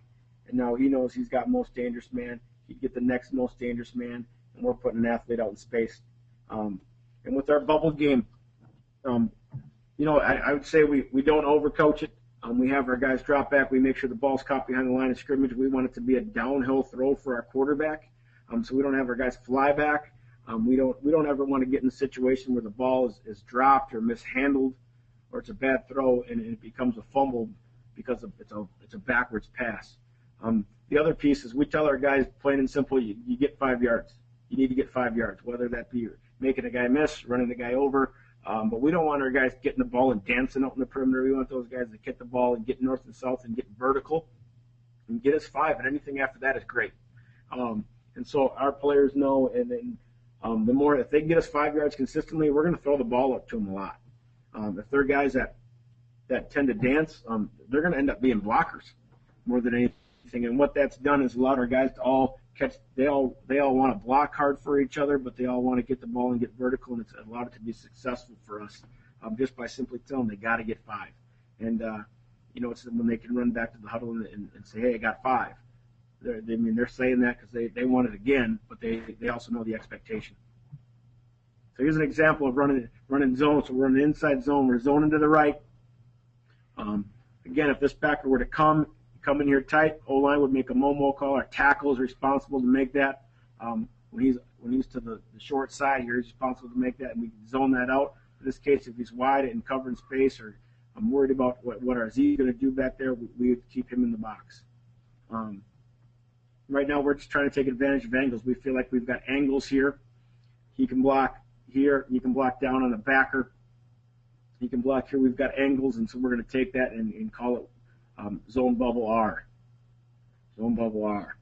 And now he knows he's got most dangerous man. He'd get the next most dangerous man, and we're putting an athlete out in space. And with our bubble game, I would say we don't overcoach it. We have our guys drop back. We make sure the ball's caught behind the line of scrimmage. We want it to be a downhill throw for our quarterback. So we don't have our guys fly back. We don't ever want to get in a situation where the ball is dropped or mishandled, or it's a bad throw and it becomes a fumble because it's a backwards pass. The other piece is we tell our guys plain and simple, you get 5 yards. You need to get 5 yards, whether that be making a guy miss, running the guy over. But we don't want our guys getting the ball and dancing out in the perimeter. We want those guys to get the ball and get north and south and get vertical and get us 5, and anything after that is great. And so our players know, and then if they can get us 5 yards consistently, we're going to throw the ball up to them a lot. If they're guys that tend to dance, they're going to end up being blockers more than anything. And what that's done is allowed our guys to all catch. They all want to block hard for each other, but they all want to get the ball and get vertical, and it's allowed it to be successful for us just by simply telling them they got to get 5. And it's when they can run back to the huddle and say, "Hey, I got 5." They're saying that because they want it again, but they also know the expectation. So here's an example of running zone. So we're in the inside zone. We're zoning to the right. Again, if this backer were to come in here tight, O-line would make a Momo call. Our tackle is responsible to make that. When he's to the short side here, he's responsible to make that, and we can zone that out. In this case, if he's wide and covering space, or I'm worried about what our Z is going to do back there, we would keep him in the box. Right now we're just trying to take advantage of angles. We feel like we've got angles here. He can block here. He can block down on the backer. He can block here. We've got angles, and so we're going to take that and call it zone bubble R. Zone bubble R.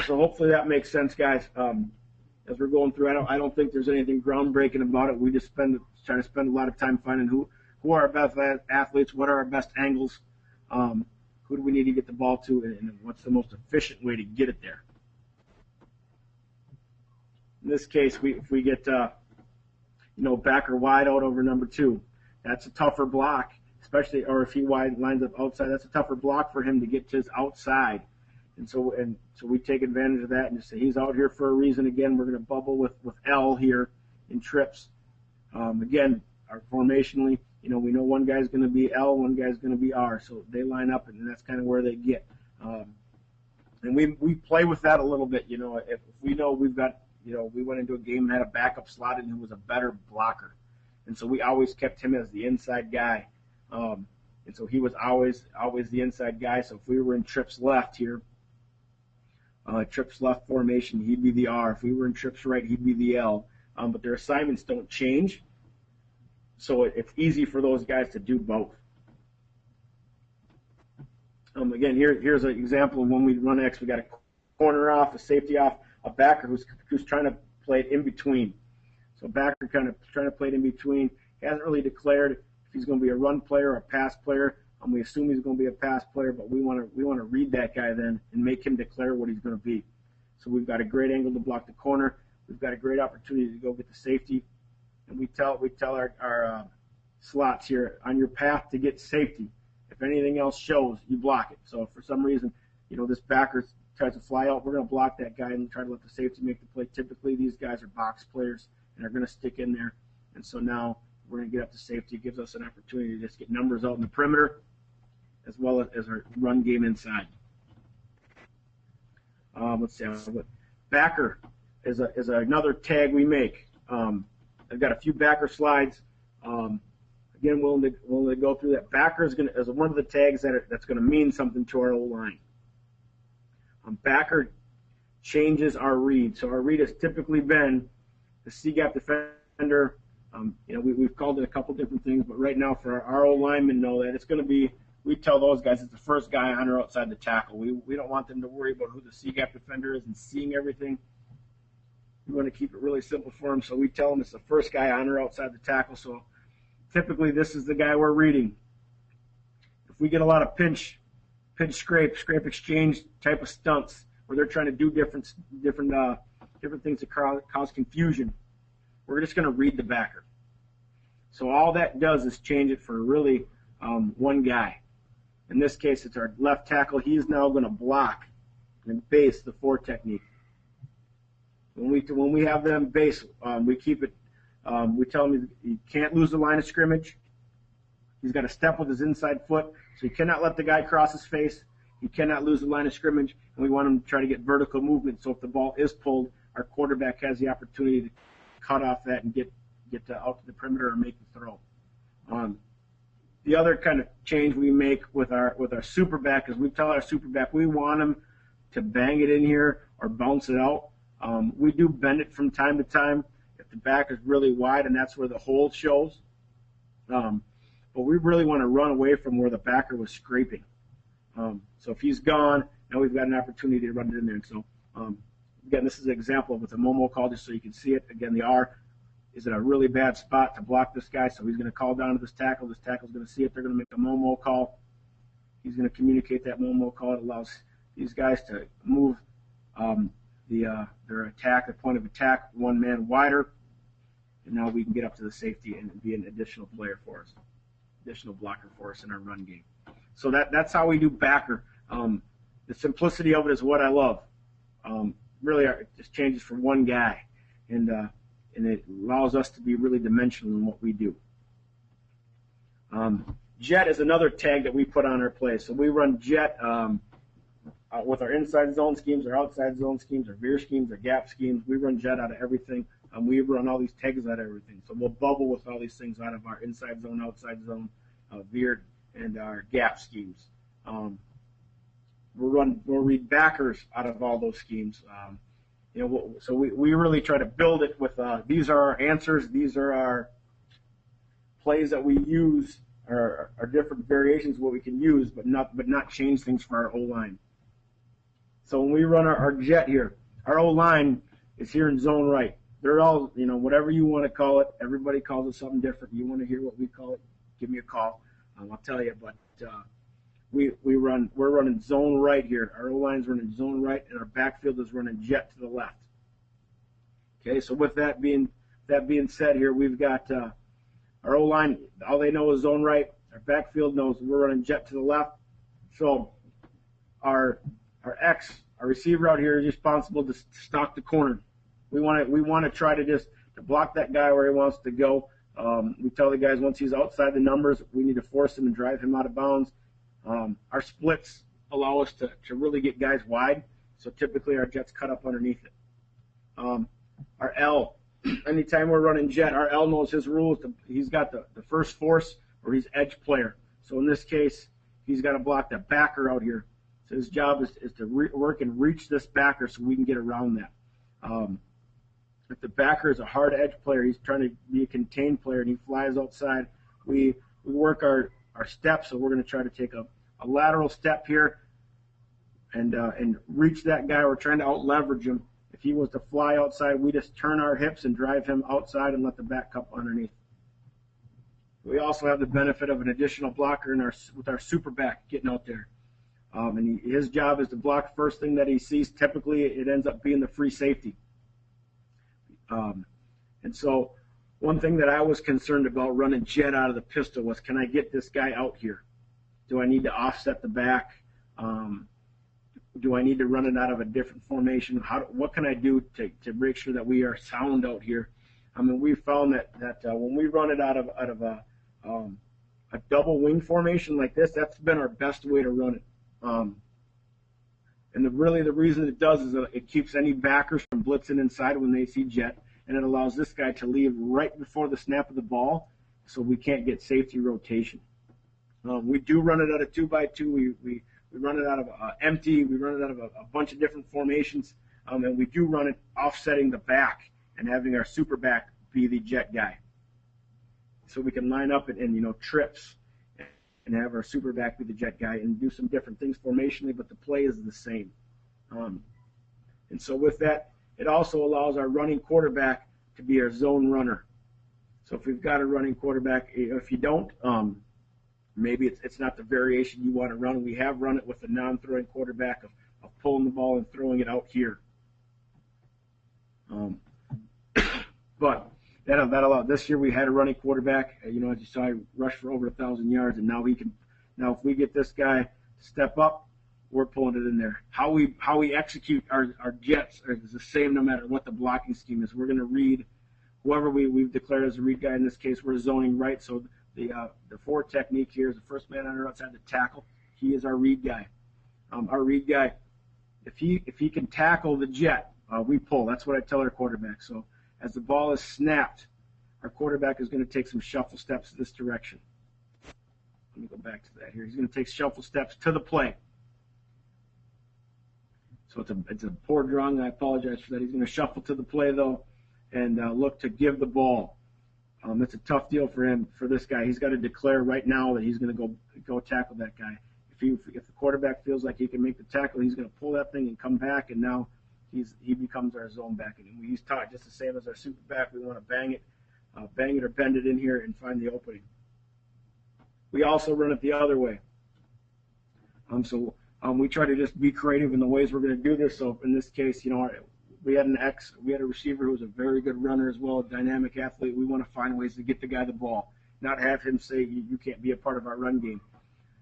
So hopefully that makes sense, guys. As we're going through, I don't think there's anything groundbreaking about it. We just try to spend a lot of time finding who are our best athletes, what are our best angles, who do we need to get the ball to, and what's the most efficient way to get it there. In this case, if we get backer wide out over number 2, that's a tougher block, especially, or if he lines up outside, that's a tougher block for him to get to his outside. And so we take advantage of that and just say he's out here for a reason. Again, we're going to bubble with L here in trips. Again, our formationally, we know one guy's going to be L, one guy's going to be R. So they line up, and that's kind of where they get. And we play with that a little bit. If we know we've got, we went into a game and had a backup slotted who was a better blocker. And so we always kept him as the inside guy. And so he was always the inside guy. So if we were in trips left here, trips left formation, he'd be the R. If we were in trips right, he'd be the L. But their assignments don't change, so it's easy for those guys to do both. Again, here's an example of when we run X. We got a corner off, a safety off, a backer who's trying to play it in between. So backer kind of trying to play it in between. He hasn't really declared if he's going to be a run player or a pass player. We assume he's going to be a pass player, but we want to read that guy then and make him declare what he's going to be. So we've got a great angle to block the corner. We've got a great opportunity to go get the safety, and we tell our slots here, on your path to get safety, if anything else shows, you block it. So if for some reason, this backer tries to fly out, we're going to block that guy and try to let the safety make the play. Typically, these guys are box players and are going to stick in there, and so now we're going to get up to safety. It gives us an opportunity to just get numbers out in the perimeter, as well as our run game inside. Let's see. Backer is another tag we make. I've got a few backer slides. Again, willing to go through that. Backer is one of the tags that's going to mean something to our O-line. Backer changes our read. So our read has typically been the C-gap defender. We've called it a couple different things, but right now for our O-linemen know that it's going to be, we tell those guys it's the first guy on or outside the tackle. We don't want them to worry about who the C-gap defender is and seeing everything. We want to keep it really simple for them, so we tell them it's the first guy on or outside the tackle. So typically this is the guy we're reading. If we get a lot of pinch scrape exchange type of stunts where they're trying to do different things to cause confusion, we're just going to read the backer. So all that does is change it for really one guy. In this case, it's our left tackle. He's now going to block and base the 4 technique. When we have them base, we keep it. We tell him he can't lose the line of scrimmage. He's got to step with his inside foot, so he cannot let the guy cross his face. He cannot lose the line of scrimmage, and we want him to try to get vertical movement. So if the ball is pulled, our quarterback has the opportunity to cut off that and get out to the perimeter or make the throw. The other kind of change we make with our super back is we tell our super back we want him to bang it in here or bounce it out. We do bend it from time to time if the back is really wide and that's where the hole shows. But we really want to run away from where the backer was scraping. So if he's gone, now we've got an opportunity to run it in there. So again, this is an example with a Momo call just so you can see it. Again, the R is in a really bad spot to block this guy, so he's going to call down to this tackle. This tackle's going to see it. They're going to make a Momo call. He's going to communicate that Momo call. It allows these guys to move their attack, the point of attack, one man wider, and now we can get up to the safety and be an additional player for us, additional blocker for us in our run game. So that's how we do backer. The simplicity of it is what I love. Really, it just changes from one guy, and it allows us to be really dimensional in what we do. Jet is another tag that we put on our play. So we run jet with our inside zone schemes, our outside zone schemes, our veer schemes, our gap schemes. We run jet out of everything. We run all these tags out of everything. So we'll bubble with all these things out of our inside zone, outside zone, veer, and our gap schemes. we'll read backers out of all those schemes. So we really try to build it with these are our answers, these are our plays that we use, are different variations of what we can use, but not change things for our O-line. So when we run our jet here, our O-line is here in zone right. They're all, whatever you want to call it. Everybody calls it something different. You want to hear what we call it? Give me a call. I'll tell you. But we're running zone right here. Our O-line's running zone right, and our backfield is running jet to the left. Okay, so with that being said here, we've got our O-line. All they know is zone right. Our backfield knows we're running jet to the left. So our receiver out here is responsible to stock the corner. We want to try to block that guy where he wants to go. We tell the guys once he's outside the numbers, we need to force him and drive him out of bounds. Our splits allow us to really get guys wide. So typically our jets cut up underneath it. Our L, anytime we're running jet, our L knows his rules. He's got the first force or he's edge player. So in this case, he's got to block that backer out here. So his job is to work and reach this backer so we can get around that. If the backer is a hard edge player, he's trying to be a contained player and he flies outside, we work our steps. So we're going to try to take a lateral step here and reach that guy. We're trying to out leverage him. If he was to fly outside, we just turn our hips and drive him outside and let the back cup underneath. We also have the benefit of an additional blocker with our super back getting out there. And his job is to block the first thing that he sees. Typically, it ends up being the free safety. And so one thing that I was concerned about running jet out of the pistol was, can I get this guy out here? Do I need to offset the back? Do I need to run it out of a different formation? What can I do to make sure that we are sound out here? I mean, we found that when we run it out of a double wing formation like this, that's been our best way to run it. And the reason it does is that it keeps any backers from blitzing inside when they see jet, and it allows this guy to leave right before the snap of the ball, so we can't get safety rotation. We do run it out of 2x2. We run it out of empty. We run it out of a bunch of different formations, and we do run it offsetting the back and having our super back be the jet guy, so we can line up in trips and have our super back be the jet guy and do some different things formationally, but the play is the same. And so with that, it also allows our running quarterback to be our zone runner. So if we've got a running quarterback, if you don't, maybe it's not the variation you want to run. We have run it with a non-throwing quarterback of pulling the ball and throwing it out here. But that allowed. This year we had a running quarterback. As you saw, he rushed for over 1,000 yards, and now he can. Now, if we get this guy to step up, we're pulling it in there. How we execute our jets is the same no matter what the blocking scheme is. We're going to read whoever we've declared as a read guy. In this case, we're zoning right. So the forward technique here is the first man under outside the tackle. He is our read guy. Our read guy, if he can tackle the jet, we pull. That's what I tell our quarterback. So as the ball is snapped, our quarterback is going to take some shuffle steps this direction. Let me go back to that here. He's going to take shuffle steps to the play. So it's a poor drawing. I apologize for that. He's going to shuffle to the play, though, and look to give the ball. It's a tough deal for him, for this guy. He's got to declare right now that he's going to go tackle that guy. If the quarterback feels like he can make the tackle, he's going to pull that thing and come back, and now he becomes our zone back. And he's taught just the same as our super back. We want to bang it or bend it in here and find the opening. We also run it the other way. We try to just be creative in the ways we're going to do this. So in this case, we had a receiver who was a very good runner as well, a dynamic athlete. We want to find ways to get the guy the ball, not have him say you can't be a part of our run game.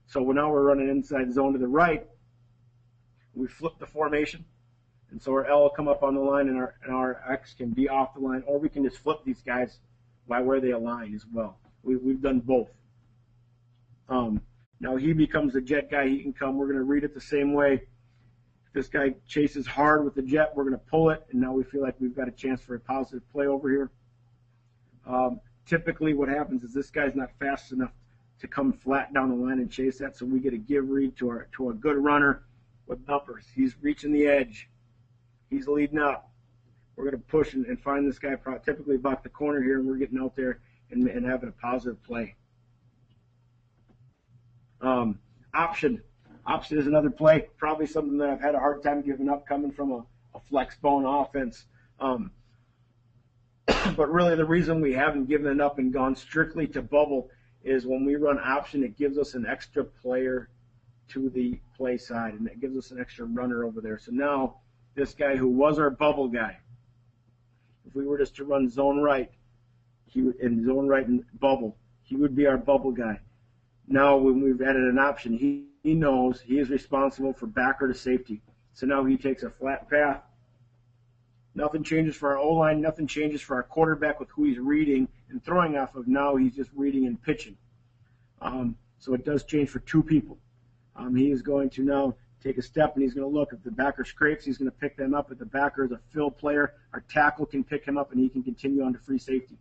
So now we're running inside zone to the right. We flip the formation, and so our L will come up on the line, and our X can be off the line, or we can just flip these guys by where they align as well. We've done both. Now he becomes the jet guy. He can come. We're going to read it the same way. If this guy chases hard with the jet, we're going to pull it, and now we feel like we've got a chance for a positive play over here. Typically what happens is this guy's not fast enough to come flat down the line and chase that, so we get a give read to a good runner with numbers. He's reaching the edge. He's leading up. We're going to push and find this guy typically about the corner here, and we're getting out there and having a positive play. Option. Option is another play, probably something that I've had a hard time giving up coming from a flex bone offense. But really the reason we haven't given it up and gone strictly to bubble is when we run option, it gives us an extra player to the play side, and it gives us an extra runner over there. So now this guy who was our bubble guy, if we were just to run zone right, zone right and bubble, he would be our bubble guy. Now when we've added an option, he knows he is responsible for backer to safety. So now he takes a flat path. Nothing changes for our O-line. Nothing changes for our quarterback with who he's reading and throwing off of. Now he's just reading and pitching. So it does change for two people. He is going to now take a step, and he's going to look. If the backer scrapes, he's going to pick them up. If the backer is a fill player, our tackle can pick him up, and he can continue on to free safety.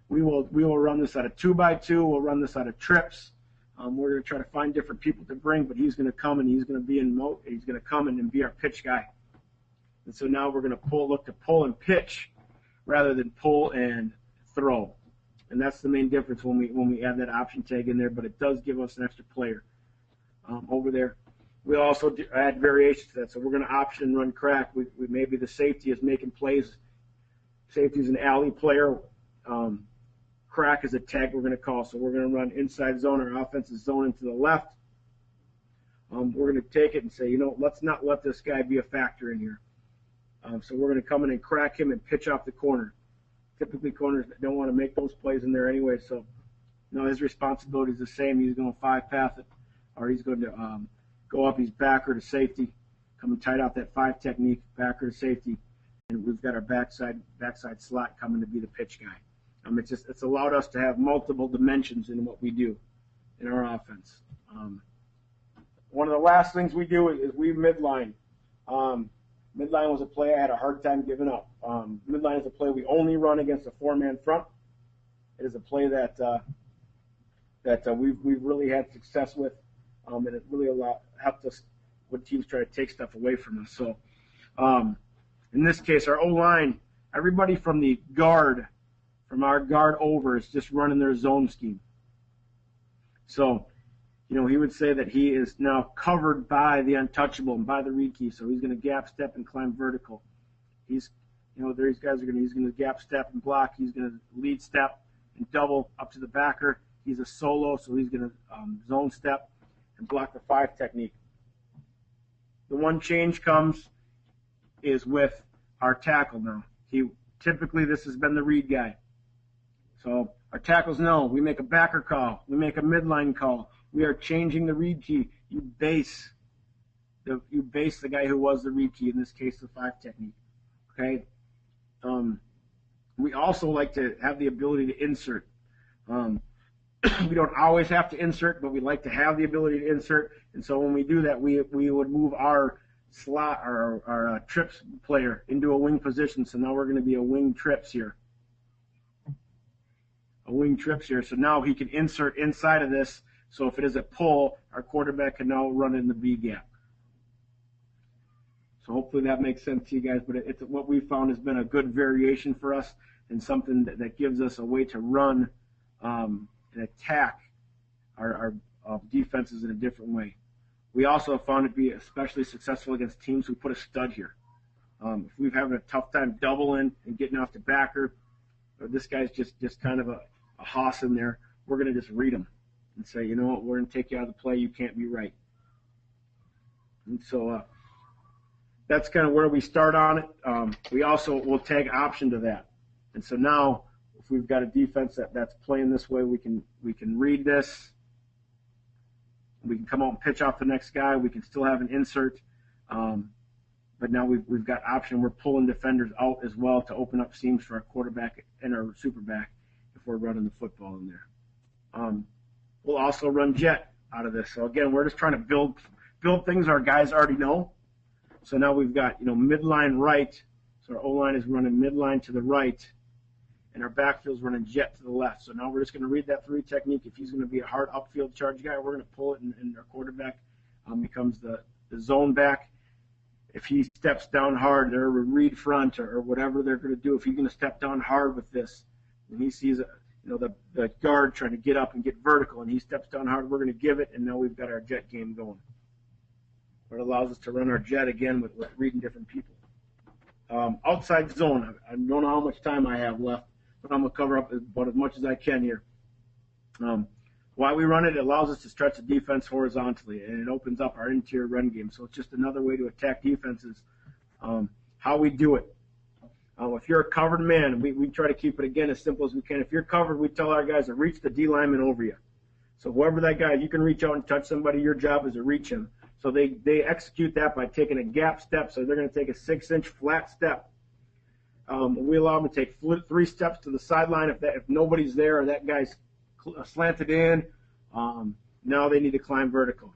We will run this out of 2x2. We'll run this out of trips. We're going to try to find different people to bring, but he's going to come and he's going to be he's going to come and be our pitch guy. And so now we're going to look to pull and pitch rather than pull and throw. And that's the main difference when we add that option tag in there, but it does give us an extra player over there. We also add variations to that. So we're going to option and run crack. We maybe the safety is making plays. Safety is an alley player. Crack is a tag we're going to call. So we're going to run inside zone. Our offense is zoning to the left. We're going to take it and say, let's not let this guy be a factor in here. So we're going to come in and crack him and pitch off the corner. Typically, corners don't want to make those plays in there anyway. So, his responsibility is the same. He's going to five path it, or he's going to go up his backer to safety, come and tight out that five technique, backer to safety, and we've got our backside slot coming to be the pitch guy. It's allowed us to have multiple dimensions in what we do in our offense. One of the last things we do is we midline. Midline was a play I had a hard time giving up. Midline is a play we only run against a four-man front. It is a play that we've really had success with, and it really helped us when teams try to take stuff away from us. So in this case, our O-line, everybody from our guard over is just running their zone scheme. So he would say that he is now covered by the untouchable and by the read key, so he's going to gap step and climb vertical. These guys he's going to gap step and block. He's going to lead step and double up to the backer. He's a solo, so he's going to zone step and block the five technique. The one change is with our tackle now. Typically this has been the read guy. So our tackles know we make a backer call, we make a midline call. We are changing the read key. You base the guy who was the read key, in this case the five technique. Okay. We also like to have the ability to insert. We don't always have to insert, but we like to have the ability to insert. And so when we do that, we would move our slot, our trips player into a wing position. So now we're going to be a wing trips here. So now he can insert inside of this. So if it is a pull, our quarterback can now run in the B gap. So hopefully that makes sense to you guys. But it's what we found has been a good variation for us and something that gives us a way to run and attack our defenses in a different way. We also found it to be especially successful against teams who put a stud here. If we're having a tough time doubling and getting off the backer, or this guy's just kind of a hoss in there, we're going to just read him and say, you know what, we're going to take you out of the play. You can't be right. And so that's kind of where we start on it. We also will tag option to that. And so now if we've got a defense that's playing this way, we can read this. We can come out and pitch off the next guy. We can still have an insert. But now we've got option. We're pulling defenders out as well to open up seams for our quarterback and our superback if we're running the football in there. We'll also run jet out of this. So again, we're just trying to build things our guys already know. So now we've got, midline right. So our O-line is running midline to the right, and our backfield's running jet to the left. So now we're just going to read that three technique. If he's going to be a hard upfield charge guy, we're going to pull it, and our quarterback becomes the zone back. If he steps down hard, or read front, or whatever they're going to do, if he's going to step down hard with this, and he sees the guard trying to get up and get vertical, and he steps down hard, we're going to give it, and now we've got our jet game going. It allows us to run our jet again with reading different people. Outside zone, I don't know how much time I have left, but I'm going to cover up about as much as I can here. Why we run it, it allows us to stretch the defense horizontally, and it opens up our interior run game. So it's just another way to attack defenses. How we do it. If you're a covered man, we try to keep it, again, as simple as we can. If you're covered, we tell our guys to reach the D lineman over you. So whoever that guy, you can reach out and touch somebody, your job is to reach him. So they execute that by taking a gap step. So they're going to take a 6-inch flat step. We allow them to take 3 steps to the sideline if nobody's there or that guy's slanted in. Now they need to climb vertical.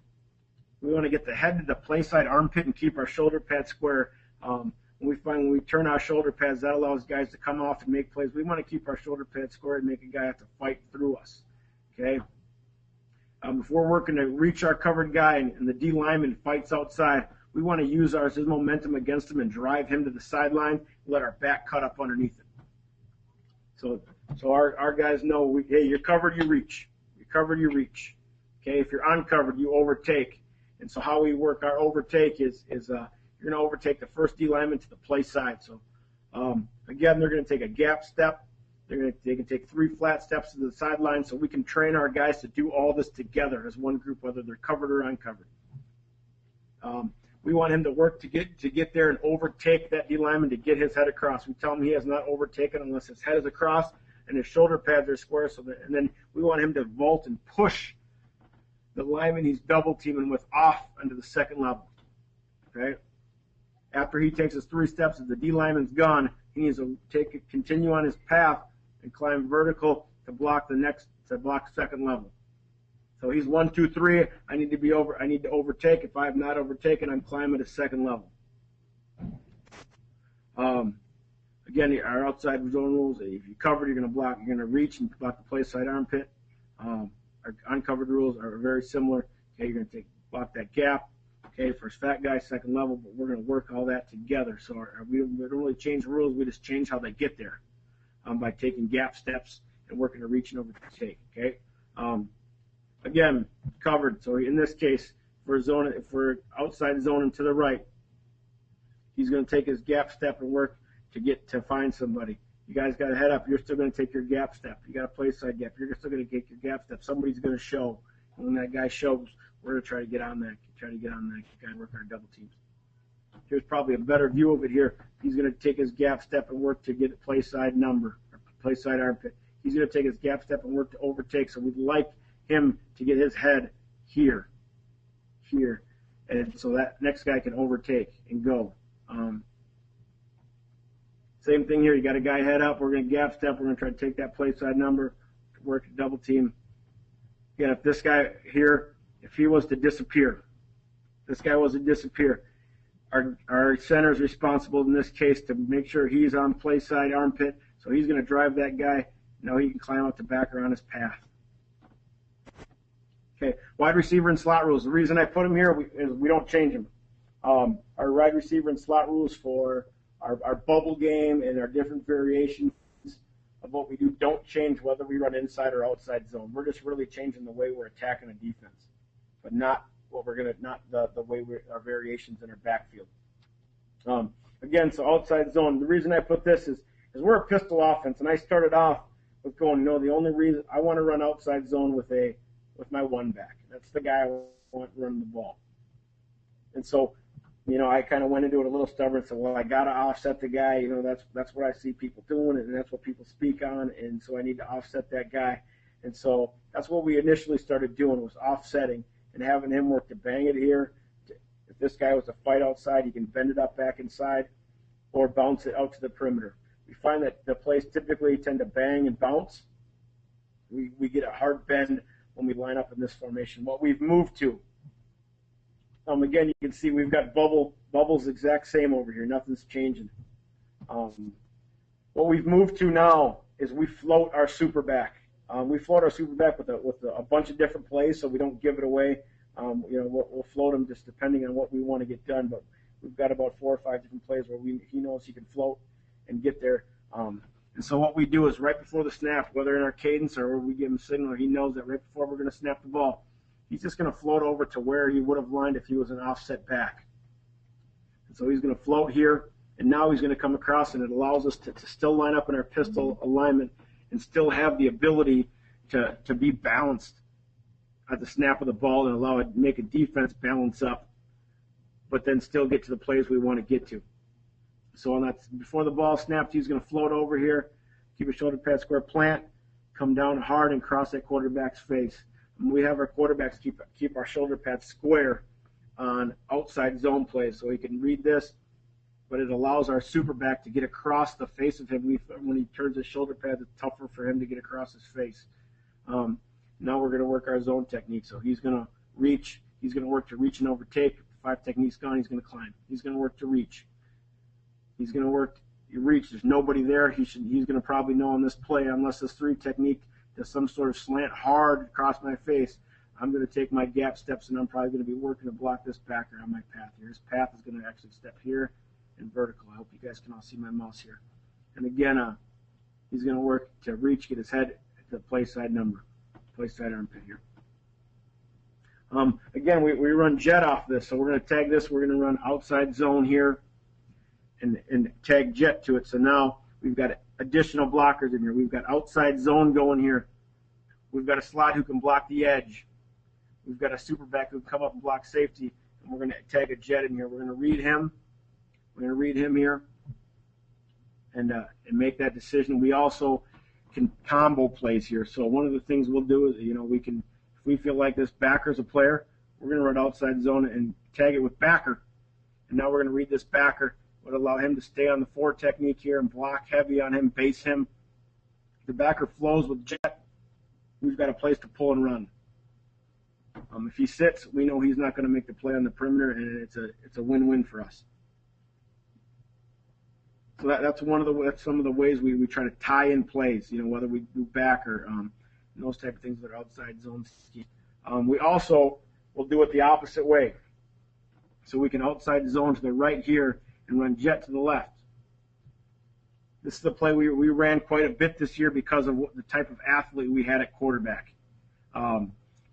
We want to get the head to the play side armpit and keep our shoulder pad square. When we turn our shoulder pads, that allows guys to come off and make plays. We want to keep our shoulder pads square and make a guy have to fight through us. Okay. If we're working to reach our covered guy and the D lineman fights outside, we want to use his momentum against him and drive him to the sideline, let our back cut up underneath it. So our guys know, hey, you're covered, you reach. You're covered, you reach. Okay, if you're uncovered, you overtake. And so how we work our overtake is you're going to overtake the first D lineman to the play side. So again, they're going to take a gap step. They can take 3 flat steps to the sideline, so we can train our guys to do all this together as one group, whether they're covered or uncovered. We want him to work to get there and overtake that D lineman to get his head across. We tell him he has not overtaken unless his head is across and his shoulder pads are square. And then we want him to vault and push the lineman he's double teaming with off into the second level. Okay. After he takes his 3 steps, if the D lineman's gone, he needs to continue on his path and climb vertical to block second level. So he's 1, 2, 3. I need to overtake. If I have not overtaken, I'm climbing to second level. Again, our outside zone rules: if you're covered, you're going to block. You're going to reach and block the play side armpit. Our uncovered rules are very similar. Okay, you're going to block that gap. Okay, for his fat guy, second level, but we're going to work all that together. So we don't really change the rules. We just change how they get there by taking gap steps and working to reach and overtake. Okay. Again, covered. So in this case, if we're outside zone and to the right, he's going to take his gap step and work to find somebody. You guys got to head up. You're still going to take your gap step. You got a play side gap. You're still going to take your gap step. Somebody's going to show. And when that guy shows, we're going to try to get on that guy and work our double teams. Here's probably a better view of it here. He's going to take his gap step and work to get a play side number, or play side armpit. He's going to take his gap step and work to overtake. So we'd like him to get his head here, and so that next guy can overtake and go. Same thing here. You got a guy head up. We're going to gap step. We're going to try to take that play side number, work a double team. Again, if this guy here, if he was to disappear, our center is responsible in this case to make sure he's on play side armpit. So he's going to drive that guy. Now he can climb up the back or on his path. Okay, wide receiver and slot rules. The reason I put them here is we don't change them. Our wide receiver and slot rules for our bubble game and our different variations of what we do don't change whether we run inside or outside zone. We're just really changing the way we're attacking a defense, but not the way our variations in our backfield. Again, so outside zone. The reason I put this is we're a pistol offense, and I started off with going, the only reason I want to run outside zone with my one back. That's the guy I want to run the ball. And so, I kind of went into it a little stubborn and said, well, I got to offset the guy. That's what I see people doing, and that's what people speak on, and so I need to offset that guy. And so that's what we initially started doing, was offsetting and having him work to bang it here. If this guy was to fight outside, he can bend it up back inside or bounce it out to the perimeter. We find that the plays typically tend to bang and bounce. We get a hard bend when we line up in this formation. What we've moved to, again, you can see we've got bubbles exact same over here. Nothing's changing. What we've moved to now is we float our super back. We float our super back with a bunch of different plays, so we don't give it away. We'll float him just depending on what we want to get done. But we've got about 4 or 5 different plays where he knows he can float and get there. And so what we do is right before the snap, whether in our cadence or we give him a signal, he knows that right before we're going to snap the ball, he's just going to float over to where he would have lined if he was an offset back. And so he's going to float here, and now he's going to come across, and it allows us to still line up in our pistol alignment and still have the ability to be balanced at the snap of the ball and allow it make a defense balance up, but then still get to the plays we want to get to. So on that, before the ball snapped, he's going to float over here, keep a shoulder pad square, plant, come down hard and cross that quarterback's face. And we have our quarterbacks keep our shoulder pad square on outside zone plays, so he can read this, but it allows our super back to get across the face of him. When he turns his shoulder pads, it's tougher for him to get across his face. Now we're going to work our zone technique. So he's going to reach. He's going to work to reach and overtake. 5 techniques gone, he's going to climb. He's going to work to reach. He's going to work to reach. There's nobody there. He's going to probably know on this play, unless this 3 technique does some sort of slant hard across my face, I'm going to take my gap steps, and I'm probably going to be working to block this backer on my path here. His path is going to actually step here and vertical. I hope you guys can all see my mouse here. And again, he's going to work to reach, get his head at the play side number, play side armpit here. Again, we run jet off this, so we're going to tag this. We're going to run outside zone here and tag jet to it. So now we've got additional blockers in here. We've got outside zone going here. We've got a slot who can block the edge. We've got a super back who can come up and block safety. And we're going to tag a jet in here. We're going to read him. We're going to read him here and make that decision. We also can combo plays here. So one of the things we'll do is, we can, if we feel like this backer's a player, we're going to run outside zone and tag it with backer. And now we're going to read this backer. Would allow him to stay on the 4 technique here and block heavy on him, base him. The backer flows with jet. We've got a place to pull and run. If he sits, we know he's not going to make the play on the perimeter, and it's a win-win for us. So that's some of the ways we try to tie in plays. Whether we do backer, those type of things that are outside zone scheme. We also will do it the opposite way. So we can outside zone to the right here and run jet to the left. This is the play we ran quite a bit this year because of the type of athlete we had at quarterback.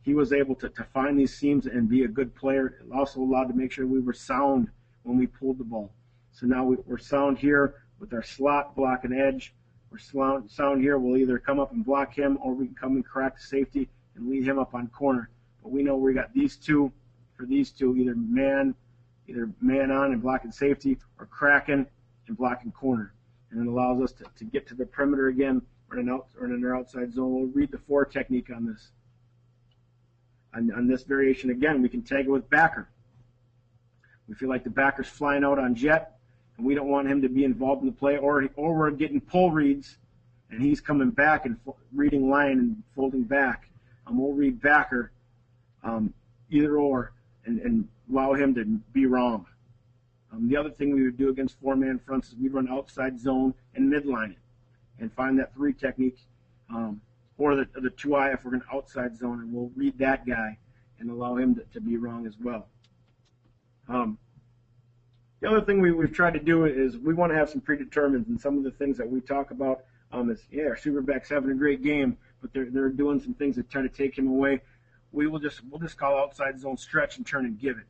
He was able to find these seams and be a good player. It also allowed to make sure we were sound when we pulled the ball. So now we're sound here with our slot, block, and edge. We're sound here. We'll either come up and block him, or we can come and crack the safety and lead him up on corner. But we know we got these two, for these two, either man on and blocking safety, or cracking and blocking corner. And it allows us to get to the perimeter again, or in our outside zone. We'll read the 4 technique on this. On this variation, again, we can tag it with backer. We feel like the backer's flying out on jet, and we don't want him to be involved in the play, or we're getting pull reads, and he's coming back and reading line and folding back. We'll read backer, either or, and allow him to be wrong. The other thing we would do against 4-man fronts is we'd run outside zone and midline it and find that 3 technique, or the 2-eye if we're going to outside zone, and we'll read that guy and allow him to be wrong as well. The other thing we've tried to do is we want to have some predetermined, and some of the things that we talk about is, our super back's having a great game, but they're doing some things that try to take him away. We'll just call outside zone stretch and turn and give it.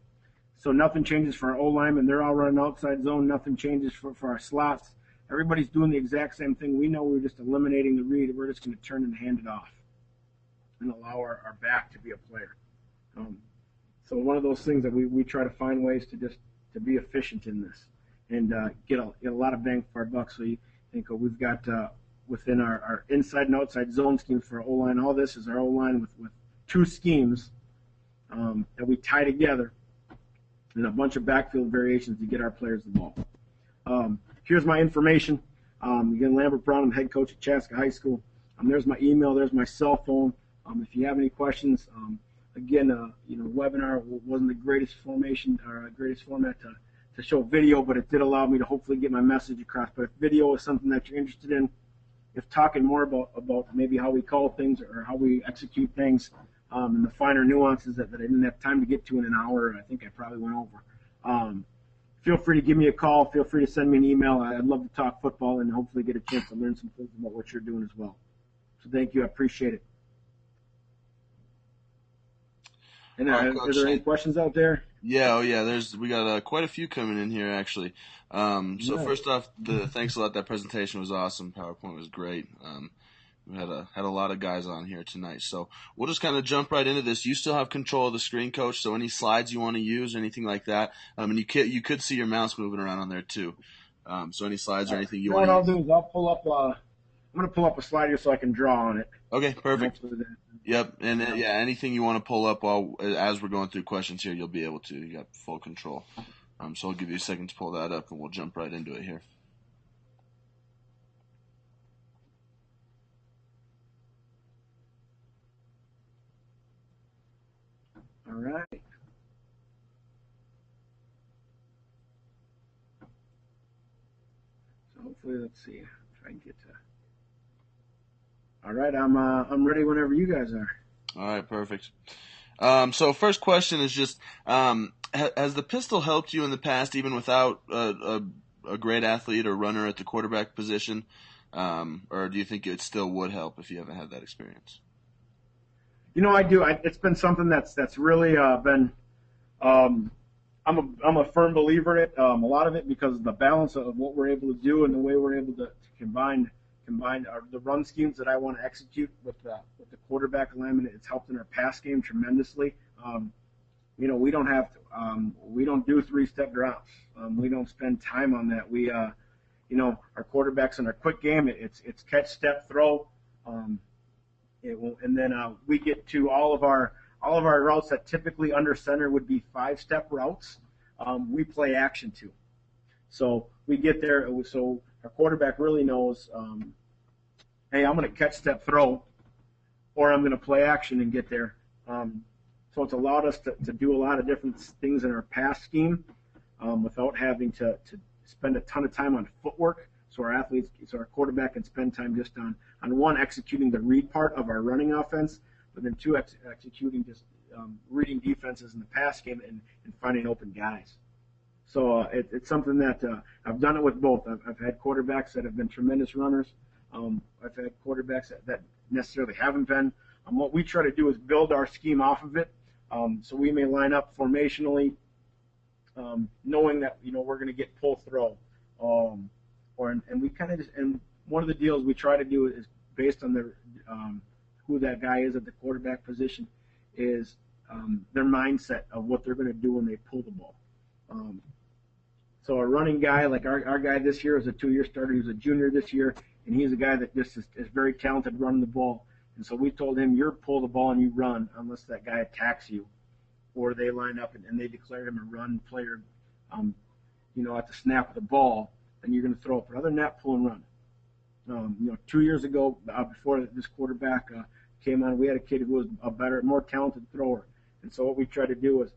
So nothing changes for our O-linemen. They're all running outside zone. Nothing changes for our slots. Everybody's doing the exact same thing. We know we're just eliminating the read. We're just going to turn and hand it off and allow our back to be a player. So one of those things that we try to find ways to be efficient in this and get a lot of bang for our buck. So you think we've got within our inside and outside zone schemes for our O-line. All this is our O-line with 2 schemes that we tie together, and a bunch of backfield variations to get our players the ball. Here's my information. Again, Lambert Brown, I'm head coach at Chaska High School. There's my email. There's my cell phone. If you have any questions, webinar wasn't the greatest formation or greatest format to show video, but it did allow me to hopefully get my message across. But if video is something that you're interested in, if talking more about maybe how we call things or how we execute things, and the finer nuances that I didn't have time to get to in an hour. I think I probably went over. Feel free to give me a call. Feel free to send me an email. I'd love to talk football and hopefully get a chance to learn some things about what you're doing as well. So thank you. I appreciate it. And All right, are Coach, there any questions out there? Yeah, oh yeah. We got quite a few coming in here actually. So Yeah. first off, thanks a lot. That presentation was awesome. PowerPoint was great. We had a lot of guys on here tonight, so we'll just kind of jump right into this. You still have control of the screen, Coach. So any slides you want to use, anything like that, and you could see your mouse moving around on there too. So any slides or anything you want to What use. I'll do is I'll pull up. I'm going to pull up a slide here so I can draw on it. Okay, perfect. Hopefully Yep, and yeah, anything you want to pull up as we're going through questions here, you'll be able to. You got full control. So I'll give you a second to pull that up, and we'll jump right into it here. All right. So hopefully, let's see if I can get to. All right, I'm ready whenever you guys are. All right, perfect. So first question is just, has the pistol helped you in the past, even without a great athlete or runner at the quarterback position, or do you think it still would help if you haven't had that experience? I do. It's been something that's really been. I'm a firm believer in it. A lot of it because of the balance of what we're able to do and the way we're able to combine the run schemes that I want to execute with the quarterback alignment. It's helped in our pass game tremendously. We don't have to, we don't do 3-step drops. We don't spend time on that. We our quarterbacks in our quick game, it's catch, step, throw. And then we get to all of our routes that typically under center would be 5-step routes. We play action too. So we get there. So our quarterback really knows, hey, I'm going to catch, step, throw, or I'm going to play action and get there. So it's allowed us to do a lot of different things in our pass scheme without having to spend a ton of time on footwork. So our quarterback can spend time just on one, executing the read part of our running offense, but then two, executing just reading defenses in the pass game and finding open guys. So it's something that I've done it with both. I've had quarterbacks that have been tremendous runners. I've had quarterbacks that necessarily haven't been. What we try to do is build our scheme off of it. So we may line up formationally, knowing that we're going to get pull throw, and we kind of just, and one of the deals we try to do is based on who that guy is at the quarterback position, is their mindset of what they're going to do when they pull the ball. So a running guy, like our guy this year is a 2-year starter. He's a junior this year, and he's a guy that just is very talented running the ball. And so we told him, you're pull the ball and you run unless that guy attacks you, or they line up and they declare him a run player, at the snap of the ball, then you're going to throw it. But other than that, pull and run. 2 years ago, before this quarterback came on, we had a kid who was a better, more talented thrower. And so what we tried to do was,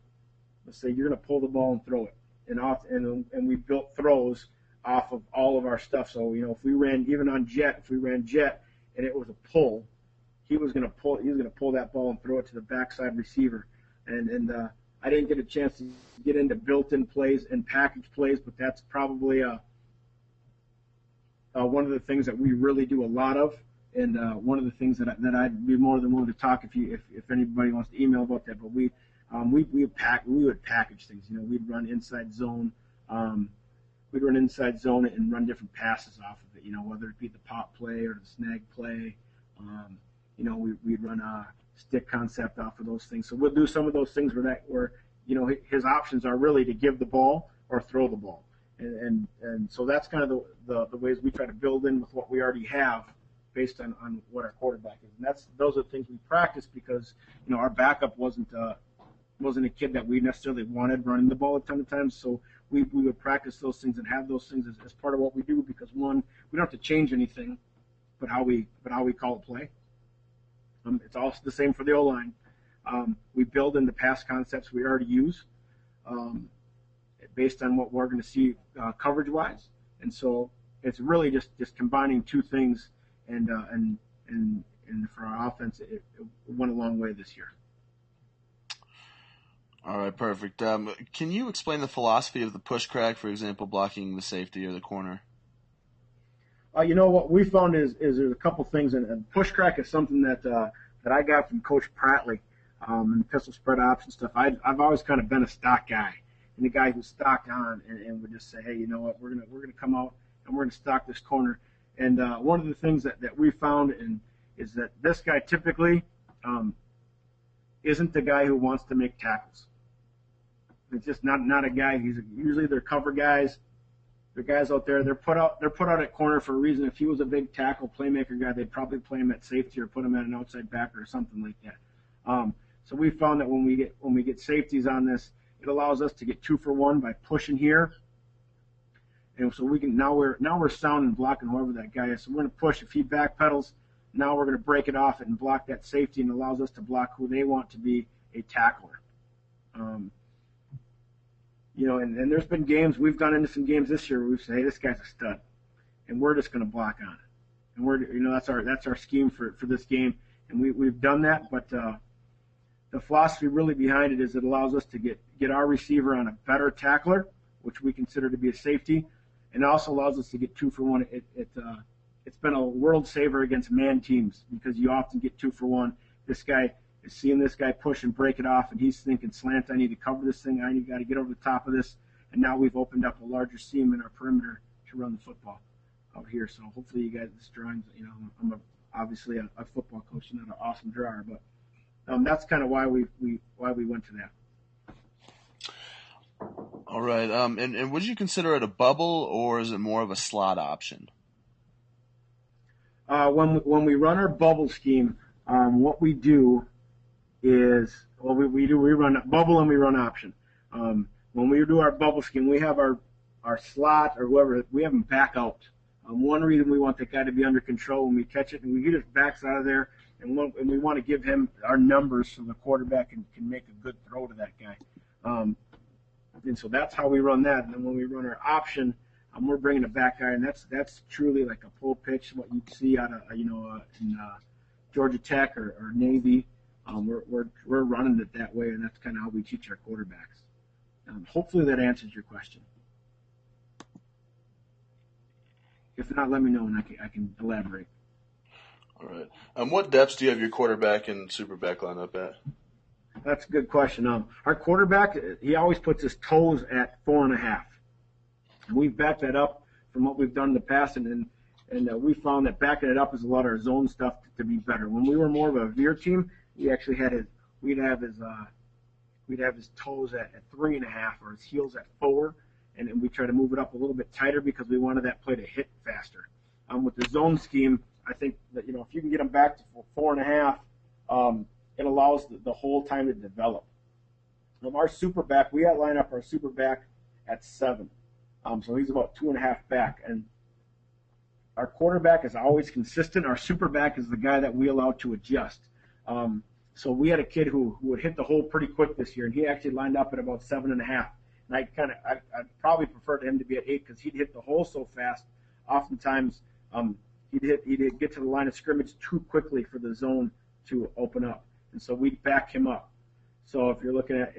let's say you're going to pull the ball and throw it. And we built throws off of all of our stuff. So, if we ran, even on jet, and it was a pull, he was going to pull that ball and throw it to the backside receiver. And I didn't get a chance to get into built-in plays and package plays, but that's probably one of the things that we really do a lot of. And one of the things that I'd be more than willing to talk if anybody wants to email about that. But we would package things. We'd run inside zone. We'd run inside zone and run different passes off of it. Whether it be the pop play or the snag play. We'd run a stick concept off of those things. So we'll do some of those things where his options are really to give the ball or throw the ball. And so that's kind of the ways we try to build in with what we already have based on what our quarterback is. And those are the things we practice because, our backup wasn't a kid that we necessarily wanted running the ball a ton of times. So we would practice those things and have those things as part of what we do because, one, we don't have to change anything but how we call a play. It's also the same for the O-line. We build in the pass concepts we already use based on what we're going to see coverage-wise. And so it's really just combining two things, and for our offense, it went a long way this year. All right, perfect. Can you explain the philosophy of the push crack, for example, blocking the safety or the corner? What we found is there's a couple things, and push crack is something that I got from Coach Pratley, and pistol spread option stuff. I've always kind of been a stock guy, and the guy who's stocked on, and would just say, hey, you know what, we're gonna come out and we're gonna stock this corner. And one of the things that we found is that this guy typically isn't the guy who wants to make tackles. It's just not a guy. Usually they're cover guys. They're guys out there. They're put out at corner for a reason. If he was a big tackle playmaker guy, they'd probably play him at safety or put him at an outside backer or something like that. So we found that when we get safeties on this, it allows us to get 2 for 1 by pushing here. And so we can now we're sound and blocking whoever that guy is. So we're going to push. If he backpedals, now we're going to break it off and block that safety, and allows us to block who they want to be a tackler. And there's been games, we've gone into some games this year where we've said, hey, this guy's a stud, and we're just going to block on it. And that's our scheme for this game, and we've done that. But the philosophy really behind it is it allows us to get our receiver on a better tackler, which we consider to be a safety, and it also allows us to get 2 for 1. It's been a world saver against man teams because you often get 2 for 1. This guy is seeing this guy push and break it off, and he's thinking, slant, I need to cover this thing. I got to get over the top of this. And now we've opened up a larger seam in our perimeter to run the football out here. So hopefully you guys, this drawing, I'm obviously a football coach, not an awesome drawer, but that's kind of why we went to that. All right. And would you consider it a bubble, or is it more of a slot option? When we run our bubble scheme, what we do is, we run bubble and we run option. When we do our bubble scheme, we have our slot or whoever, we have them back out. One reason we want the guy to be under control when we catch it, and he just backs out of there, and we want to give him our numbers so the quarterback can make a good throw to that guy. And so that's how we run that. And then when we run our option, we're bringing a back guy, and that's truly like a pull pitch, what you'd see out of in Georgia Tech or Navy. We're running it that way, and that's kind of how we teach our quarterbacks. Hopefully that answers your question. If not, let me know, and I can elaborate. All right. What depths do you have your quarterback and super back line up at? That's a good question. Our quarterback, he always puts his toes at 4.5. And we've backed that up from what we've done in the past, and we found that backing it up is a lot of our zone stuff to be better. When we were more of a veer team, we actually we'd have his toes at 3.5 or his heels at 4, and we try to move it up a little bit tighter because we wanted that play to hit faster. With the zone scheme, I think that if you can get them back to 4.5, it allows the whole time to develop. Our super back, we line up our super back at 7. So he's about 2.5 back, and our quarterback is always consistent. Our super back is the guy that we allow to adjust. So we had a kid who would hit the hole pretty quick this year, and he actually lined up at about 7.5. And I'd probably prefer him to be at 8 because he'd hit the hole so fast. Oftentimes, he'd get to the line of scrimmage too quickly for the zone to open up, and so we'd back him up. So if you're looking at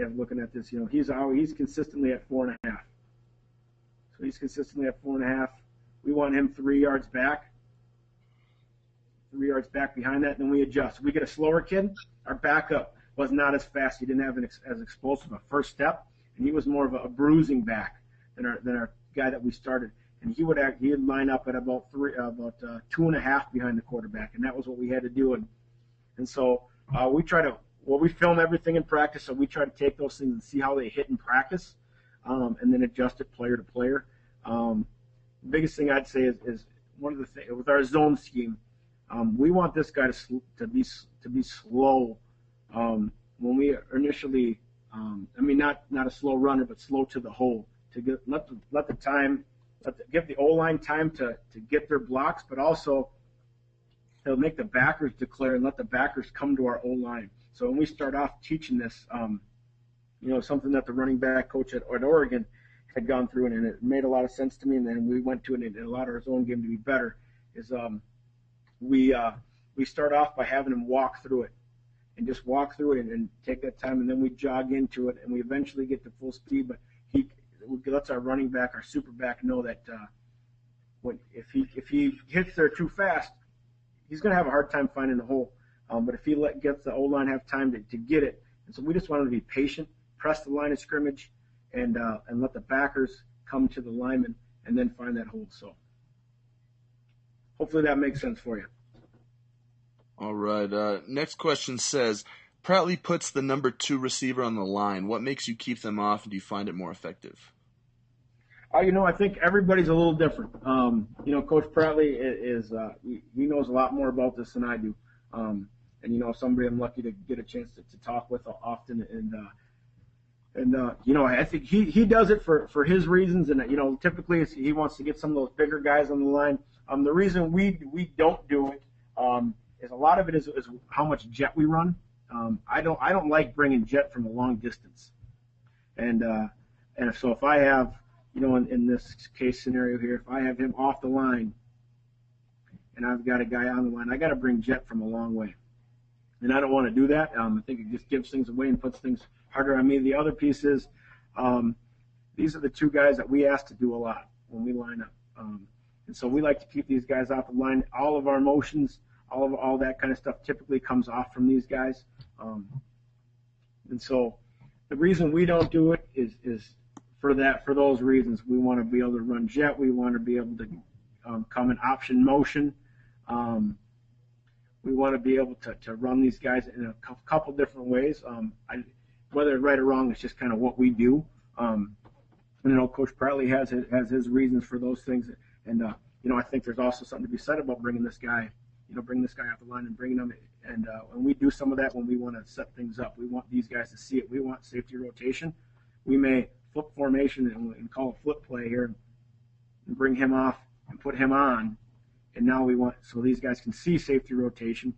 this, he's consistently at 4.5. So he's consistently at 4.5. We want him 3 yards back. 3 yards back behind that, and then we adjust. We get a slower kid. Our backup was not as fast. He didn't have as explosive a first step, and he was more of a bruising back than our guy that we started. And he'd line up at about 2.5 behind the quarterback, and that was what we had to do. And so we film everything in practice, so we try to take those things and see how they hit in practice, and then adjust it player to player. The biggest thing I'd say is one of the things with our zone scheme. We want this guy to be slow when we initially, not a slow runner, but slow to the hole, to give the O-line time to get their blocks, but also they'll make the backers declare and let the backers come to our O-line. So when we start off teaching this, something that the running back coach at Oregon had gone through, and it made a lot of sense to me, and then we went to it in a lot of our zone game to be better, is we start off by having them walk through it. and just walk through it and take that time, and then we jog into it, and we eventually get to full speed. But he lets our running back, our super back, know that if he hits there too fast, he's going to have a hard time finding the hole. But if he gets the O-line have time to get it, and so we just want him to be patient, press the line of scrimmage, and let the backers come to the linemen and then find that hole. So hopefully that makes sense for you. All right. Next question says, Pratley puts the number 2 receiver on the line. What makes you keep them off, and do you find it more effective? I think everybody's a little different. Coach Pratley he knows a lot more about this than I do. And somebody I'm lucky to get a chance to talk with often. I think he does it for his reasons. And, typically he wants to get some of those bigger guys on the line. The reason we don't do it is a lot of it is how much jet we run. I don't like bringing jet from a long distance. And so if I have, in this case scenario here, if I have him off the line and I've got a guy on the line, I got to bring jet from a long way. And I don't want to do that. I think it just gives things away and puts things harder on me. The other piece is these are the 2 guys that we ask to do a lot when we line up. And so we like to keep these guys off the line. All of our motions, all that kind of stuff typically comes off from these guys. And so the reason we don't do it is for those reasons. We want to be able to run jet. We want to be able to come in option motion. We want to be able to run these guys in a couple different ways. Whether right or wrong, it's just kind of what we do. Coach Pratley has his reasons for those things. And, I think there's also something to be said about bringing this guy off the line and bringing him. And we do some of that when we want to set things up. We want these guys to see it. We want safety rotation. We may flip formation and call a flip play here and bring him off and put him on. And now we want, so these guys can see safety rotation,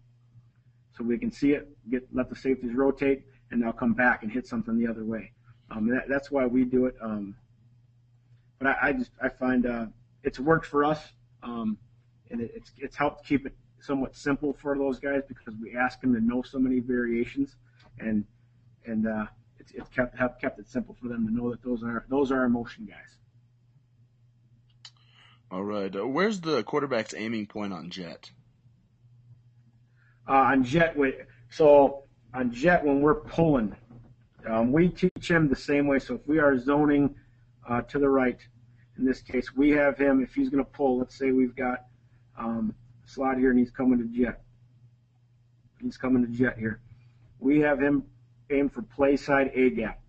so we can see it, let the safeties rotate, and they'll come back and hit something the other way. That's why we do it. But I find it's worked for us, and it's helped keep it somewhat simple for those guys because we ask them to know so many variations, and it's kept it simple for them to know that those are our motion guys. All right. Where's the quarterback's aiming point on jet? On jet, when we're pulling, we teach him the same way. So if we are zoning to the right, in this case, we have him, if he's going to pull, let's say we've got a slot here and he's coming to jet. He's coming to jet here. We have him aim for play side A gap.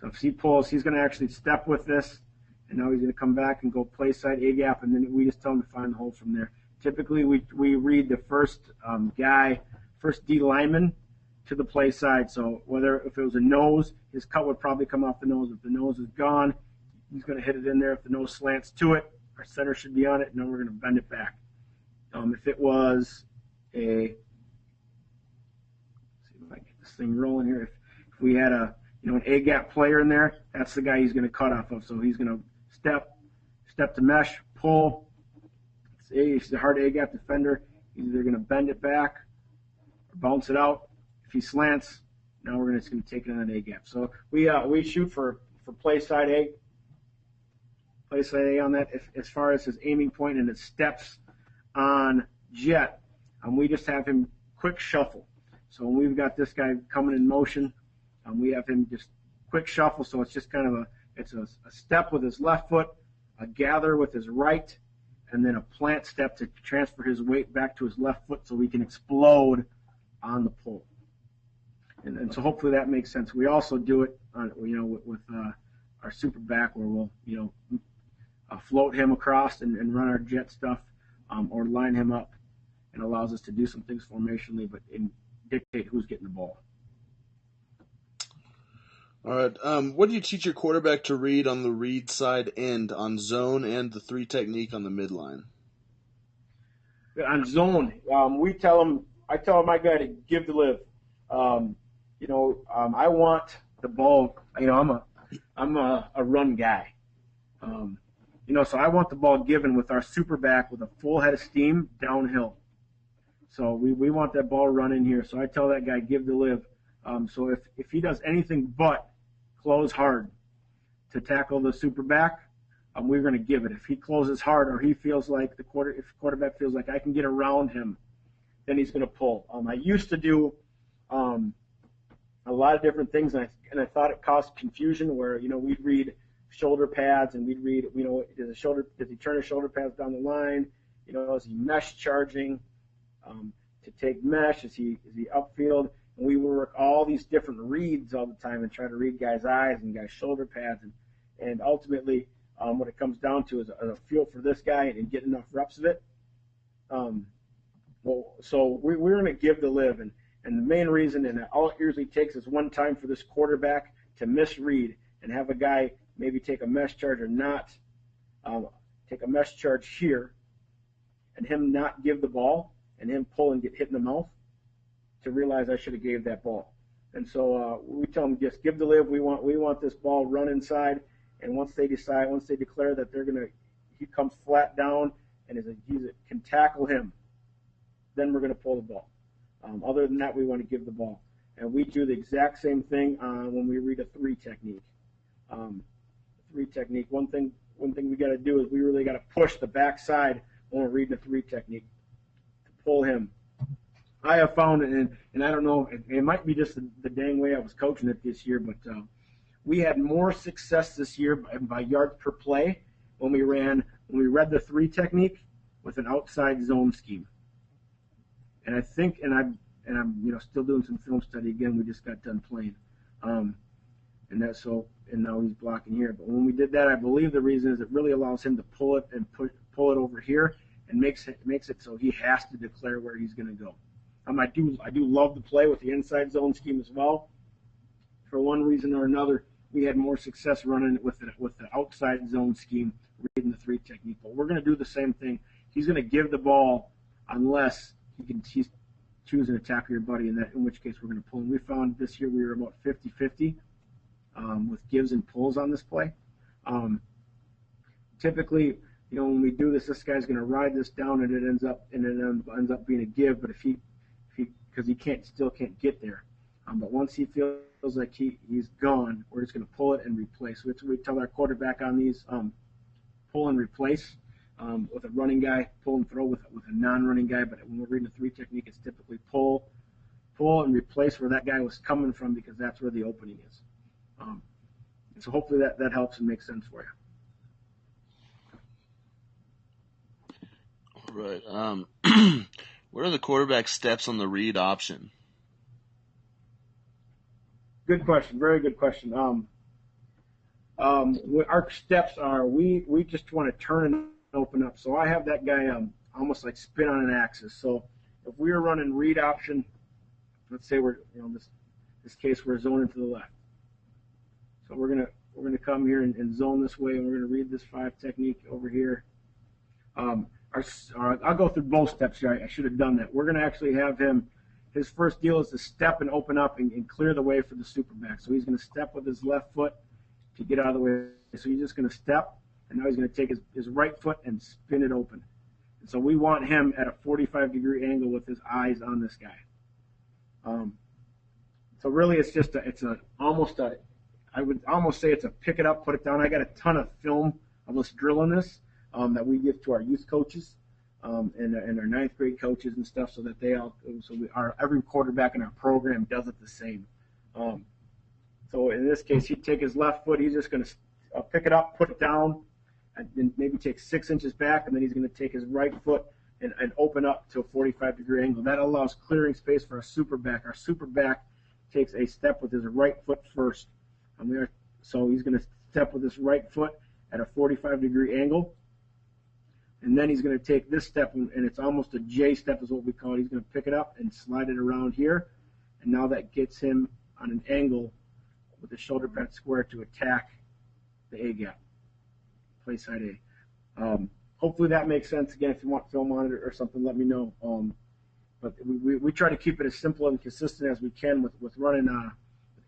So if he pulls, he's going to actually step with this. And now he's going to come back and go play side A gap, and then we just tell him to find the hole from there. Typically, we read the first D lineman to the play side. So if it was a nose, his cut would probably come off the nose. If the nose is gone, he's going to hit it in there. If the nose slants to it, our center should be on it, and then we're going to bend it back. If it was let's see if I can get this thing rolling here. If we had an A gap player in there, that's the guy he's going to cut off of. So he's going to step to mesh, pull. He's a hard A-gap defender. He's either going to bend it back or bounce it out. If he slants, now we're just going to take it on an A-gap. So we shoot for play side A on that. As far as his aiming point and his steps on jet, we just have him quick shuffle. So when we've got this guy coming in motion, we have him just quick shuffle. So it's just kind of a step with his left foot, a gather with his right, and then a plant step to transfer his weight back to his left foot so we can explode on the pull. And so hopefully that makes sense. We also do it, with our super back where we'll, float him across and run our jet stuff, or line him up, and allows us to do some things formationally, but dictate who's getting the ball. All right. What do you teach your quarterback to read on the read side end on zone and the 3 technique on the midline? On zone, I tell my guy to give to live. I want the ball. I'm a run guy. So I want the ball given with our super back with a full head of steam downhill. So we want that ball running here. So I tell that guy, give the live. So if he does anything but close hard to tackle the super back, we're going to give it. If he closes hard or he feels like if the quarterback feels like I can get around him, then he's going to pull. I used to do a lot of different things, and I thought it caused confusion where, we'd read shoulder pads and we'd read, does he turn his shoulder pads down the line? Is he mesh charging to take mesh? Is he upfield? And we would work all these different reads all the time and try to read guys' eyes and guys' shoulder pads. And ultimately, what it comes down to is a feel for this guy and get enough reps of it. So we're going to give the live. And the main reason, and all it usually takes is one time for this quarterback to misread and have a guy maybe take a mesh charge or not take a mesh charge here and him not give the ball and him pull and get hit in the mouth to realize I should have gave that ball. And so we tell them, just give the live. We want this ball run inside. And once they declare that he comes flat down and can tackle him, then we're going to pull the ball. Other than that, we want to give the ball. And we do the exact same thing when we read a 3 technique. 3 technique. One thing we got to do is we really got to push the backside when we're reading a 3 technique to pull him. I have found, and I don't know, it might be just the dang way I was coaching it this year, but we had more success this year by yards per play when we read the 3 technique with an outside zone scheme. And I think, and I'm still doing some film study again. We just got done playing, and now he's blocking here. But when we did that, I believe the reason is it really allows him to pull it and pull it over here and makes it so he has to declare where he's going to go. I do love to play with the inside zone scheme as well. For one reason or another, we had more success running with the outside zone scheme, reading the 3 technique. But we're going to do the same thing. He's going to give the ball unless he's choosing to tackle your buddy, in which case we're going to pull him. We found this year we were about 50-50 with gives and pulls on this play. Typically, when we do this guy's going to ride this down, and it ends up being a give. But because he still can't get there. But once he feels like he's gone, we're just going to pull it and replace. We tell our quarterback on these pull and replace. With a running guy, pull and throw with a non-running guy. But when we're reading a 3 technique, it's typically pull and replace where that guy was coming from, because that's where the opening is. So hopefully that helps and makes sense for you. Right. What are the quarterback steps on the read option? Good question. Very good question. Our steps are we just want to turn and open up. So I have that guy almost like spin on an axis. So if we were running read option, let's say we're this case we're zoning to the left. So we're gonna come here and zone this way, and we're gonna read this 5 technique over here. I'll go through both steps here. I should have done that. We're gonna actually have him. His first deal is to step and open up and clear the way for the super back. So he's gonna step with his left foot to get out of the way. So he's just gonna step. And now he's going to take his right foot and spin it open. And so we want him at a 45-degree angle with his eyes on this guy. So really, I would almost say it's a pick it up, put it down. I got a ton of film of us drilling this that we give to our youth coaches and our 9th grade coaches and stuff, so that every quarterback in our program does it the same. So in this case, he'd take his left foot. He's just going to pick it up, put it down, and then maybe take 6 inches back, and then he's going to take his right foot and open up to a 45-degree angle. That allows clearing space for our super back. Our super back takes a step with his right foot first. So he's going to step with his right foot at a 45-degree angle, and then he's going to take this step, and it's almost a J step is what we call it. He's going to pick it up and slide it around here, and now that gets him on an angle with the shoulder pad square to attack the A gap. Play side A. Hopefully that makes sense. Again, if you want film on it or something, let me know. But we try to keep it as simple and consistent as we can with running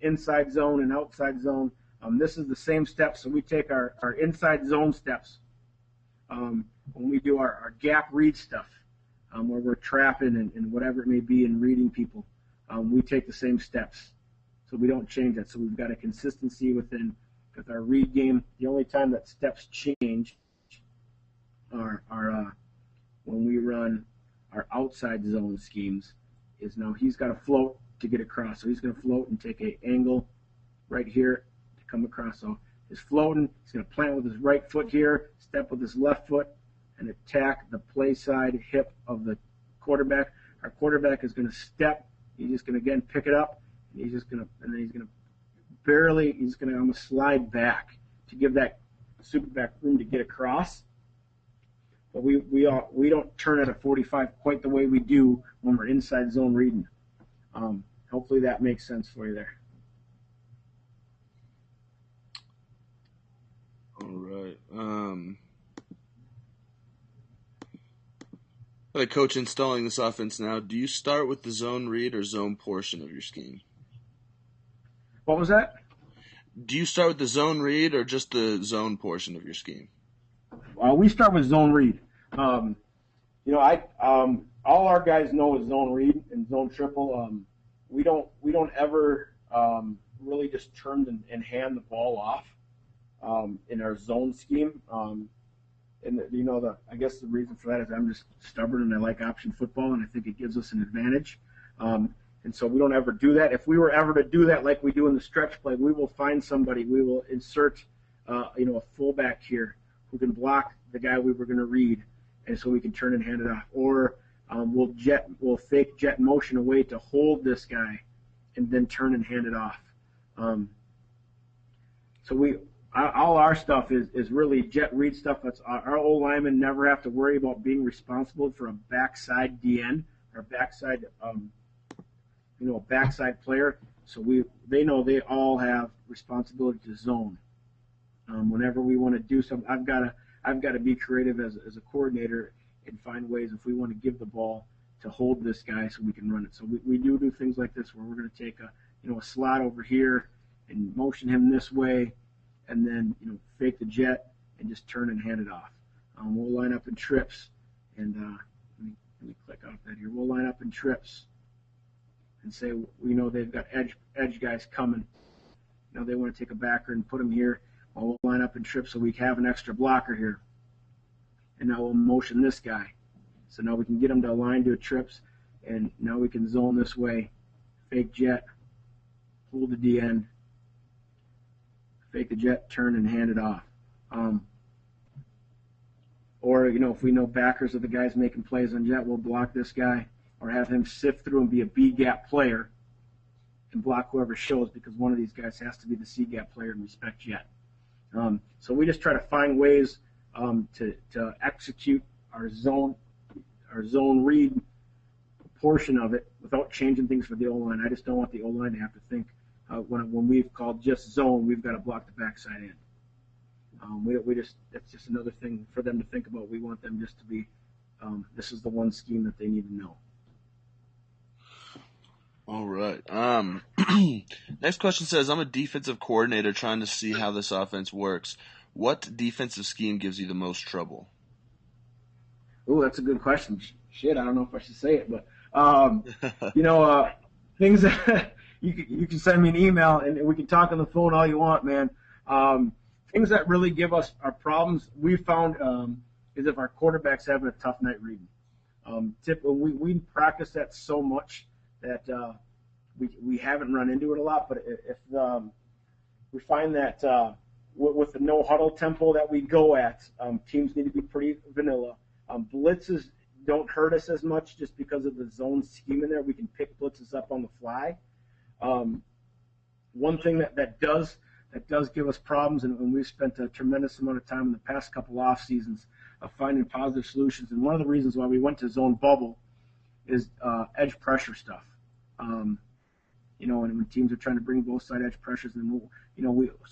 inside zone and outside zone. This is the same steps. So we take our inside zone steps when we do our gap read stuff. where we're trapping and whatever it may be and reading people, we take the same steps. So we don't change that. So we've got a consistency with our read game. The only time that steps change are when we run our outside zone schemes. Is now he's got to float to get across. So he's going to float and take an angle right here to come across. So he's floating. He's going to plant with his right foot here, step with his left foot, and attack the play side hip of the quarterback. Our quarterback is going to step. He's just going to, again, pick it up. And he's going to almost slide back to give that superback room to get across. But we don't turn at a 45 quite the way we do when we're inside zone reading. Hopefully that makes sense for you there. All right. The coach installing this offense now, do you start with the zone read or zone portion of your scheme? What was that? Do you start with the zone read or just the zone portion of your scheme? We start with zone read. All our guys know is zone read and zone triple. We don't ever really just turn and hand the ball off in our zone scheme. I guess the reason for that is I'm just stubborn and I like option football and I think it gives us an advantage. And so we don't ever do that. If we were ever to do that like we do in the stretch play, we will find somebody. We will insert, a fullback here who can block the guy we were going to read, and so we can turn and hand it off. Or we'll fake jet motion away to hold this guy, and then turn and hand it off. All our stuff is really jet read stuff. That's our old linemen never have to worry about being responsible for a backside DN or backside backside player. So they know they all have responsibility to zone. Whenever we want to do something, I've got to be creative as a coordinator and find ways if we want to give the ball to hold this guy so we can run it. So we do things like this where we're going to take a slot over here and motion him this way, and then fake the jet and just turn and hand it off. We'll line up in trips, and let me click off that here. We'll line up in trips and say they've got edge guys coming. They want to take a backer and put him here. Well, we'll line up in trips so we have an extra blocker here. And now we'll motion this guy. So now we can get him to align to a trips, and now we can zone this way. Fake jet, hold the DN, fake the jet, turn and hand it off. Or if we know backers of the guys making plays on jet, we'll block this guy or have him sift through and be a B-gap player and block whoever shows, because one of these guys has to be the C-gap player and respect jet. So we just try to find ways to execute our zone read portion of it without changing things for the O-line. I just don't want the O-line to have to think when we've called just zone, we've got to block the backside end. That's just another thing for them to think about. We want them just to be, this is the one scheme that they need to know. All right. Next question says, I'm a defensive coordinator trying to see how this offense works. What defensive scheme gives you the most trouble? Oh, that's a good question. Shit, I don't know if I should say it, but things that you can send me an email and we can talk on the phone all you want, man. Things that really give us our problems we found is if our quarterback's having a tough night reading. We practice that so much that we haven't run into it a lot, but if we find that with the no huddle tempo that we go at, teams need to be pretty vanilla. Blitzes don't hurt us as much just because of the zone scheme in there. We can pick blitzes up on the fly. One thing that does give us problems, and we've spent a tremendous amount of time in the past couple off seasons of finding positive solutions. And one of the reasons why we went to zone bubble is edge pressure stuff. And when teams are trying to bring both side edge pressures, and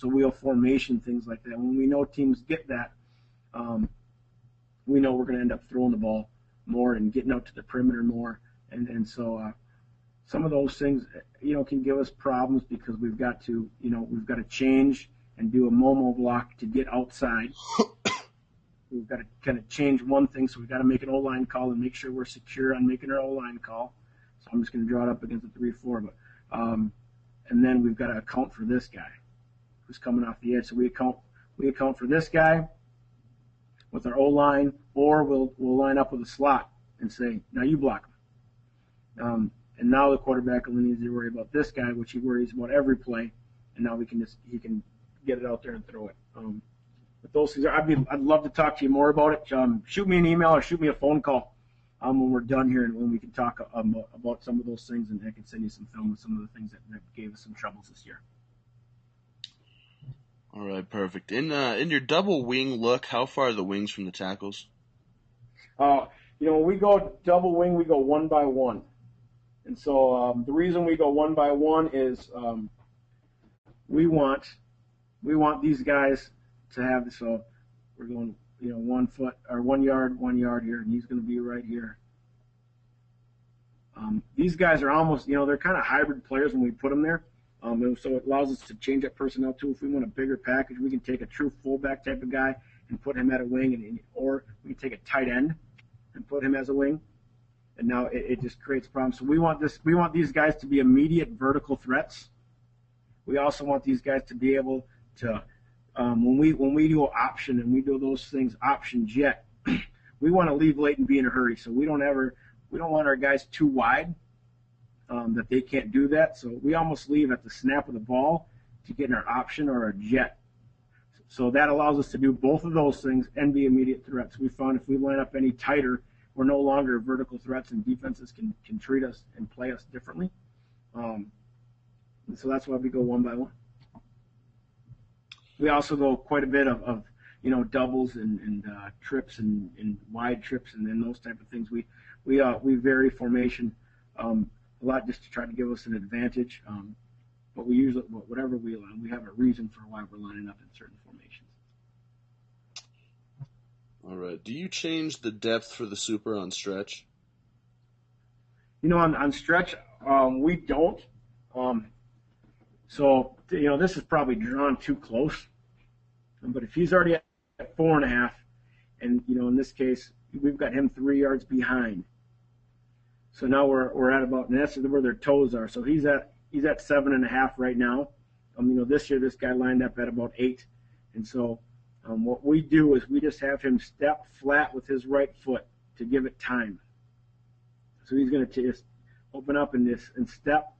wheel formation, things like that. When we know teams get that, we know we're going to end up throwing the ball more and getting out to the perimeter more, and so some of those things can give us problems because we've got to change and do a Momo block to get outside. we've got to kind of change one thing, so we've got to make an O-line call and make sure we're secure on making our O-line call. So I'm just going to draw it up against the 3-4. But and then we've got to account for this guy who's coming off the edge. So we account for this guy with our O-line, or we'll line up with a slot and say, now you block him. And now the quarterback only needs to worry about this guy, which he worries about every play, and now he can get it out there and throw it. But those things, I'd love to talk to you more about it. Shoot me an email or shoot me a phone call when we're done here, and when we can talk about some of those things, and I can send you some film with some of the things that gave us some troubles this year. All right, perfect. In your double wing look, how far are the wings from the tackles? When we go double wing, we go 1 by 1. And so the reason we go 1 by 1 is we want these guys to have, so we're going 1 foot or 1 yard here, and he's going to be right here. These guys are almost, they're kind of hybrid players when we put them there. And so it allows us to change up personnel too. If we want a bigger package, we can take a true fullback type of guy and put him at a wing, or we can take a tight end and put him as a wing. And now it just creates problems. So we want these guys to be immediate vertical threats. We also want these guys to be able to, when we do option and we do those things, option jet, we want to leave late and be in a hurry. So we don't want our guys too wide that they can't do that. So we almost leave at the snap of the ball to get in our option or a jet. So that allows us to do both of those things and be immediate threats. We found if we line up any tighter, we're no longer vertical threats, and defenses can treat us and play us differently. And so that's why we go 1 by 1. We also go quite a bit of doubles and trips and wide trips and then those type of things. We vary formation a lot just to try to give us an advantage. But we usually, whatever we line, we have a reason for why we're lining up in certain formations. All right. Do you change the depth for the super on stretch? On stretch, we don't. So this is probably drawn too close. But if he's already at 4.5, and in this case we've got him 3 yards behind. So now we're at about, and that's where their toes are. So he's at 7.5 right now. This year this guy lined up at about 8, and so. What we do is we just have him step flat with his right foot to give it time. So he's going to just open up and step,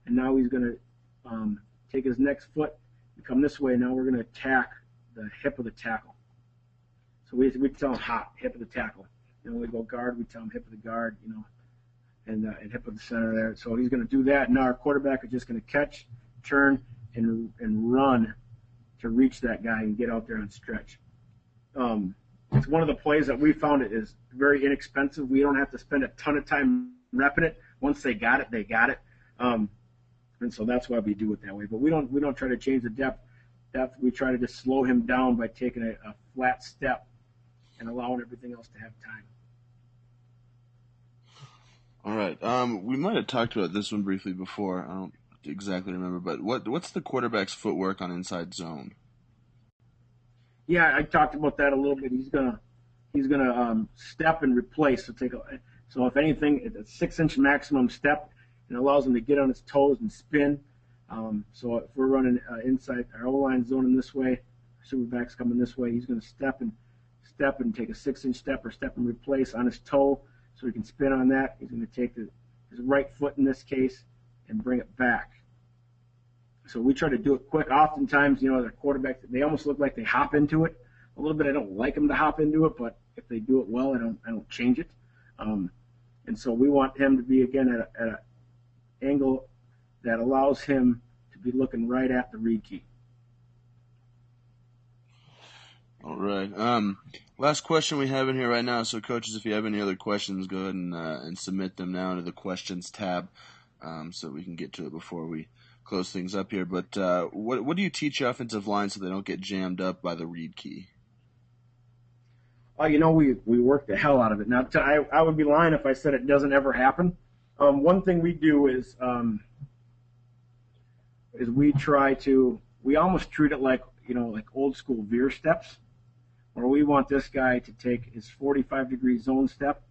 and now he's going to take his next foot and come this way. Now we're going to attack the hip of the tackle. So we tell him hop, hip of the tackle. When we go guard, we tell him hip of the guard, and hip of the center there. So he's going to do that. Now our quarterback is just going to catch, turn, and run to reach that guy and get out there and stretch. It's one of the plays that we found it is very inexpensive. We don't have to spend a ton of time repping it. Once they got it, they got it. And so that's why we do it that way. But we don't try to change the depth. We try to just slow him down by taking a flat step and allowing everything else to have time. All right. We might have talked about this one briefly before. I don't exactly remember, but what's the quarterback's footwork on inside zone? Yeah, I talked about that a little bit. He's gonna step and replace. So if anything, it's a 6-inch maximum step, and allows him to get on his toes and spin. So if we're running inside our O-line zoning this way, superback's coming this way, he's gonna step and take a 6-inch step or step and replace on his toe, so he can spin on that. He's gonna take his right foot in this case and bring it back. So we try to do it quick. Oftentimes, the quarterbacks, they almost look like they hop into it a little bit. I don't like them to hop into it, but if they do it well, I don't change it. And so we want him to be, again, at an angle that allows him to be looking right at the read key. All right. Last question we have in here right now. So, coaches, if you have any other questions, go ahead and submit them now into the questions tab. So we can get to it before we close things up here. But what do you teach your offensive line so they don't get jammed up by the read key? We work the hell out of it. Now, I would be lying if I said it doesn't ever happen. One thing we do is we almost treat it like old school veer steps, where we want this guy to take his 45-degree zone step,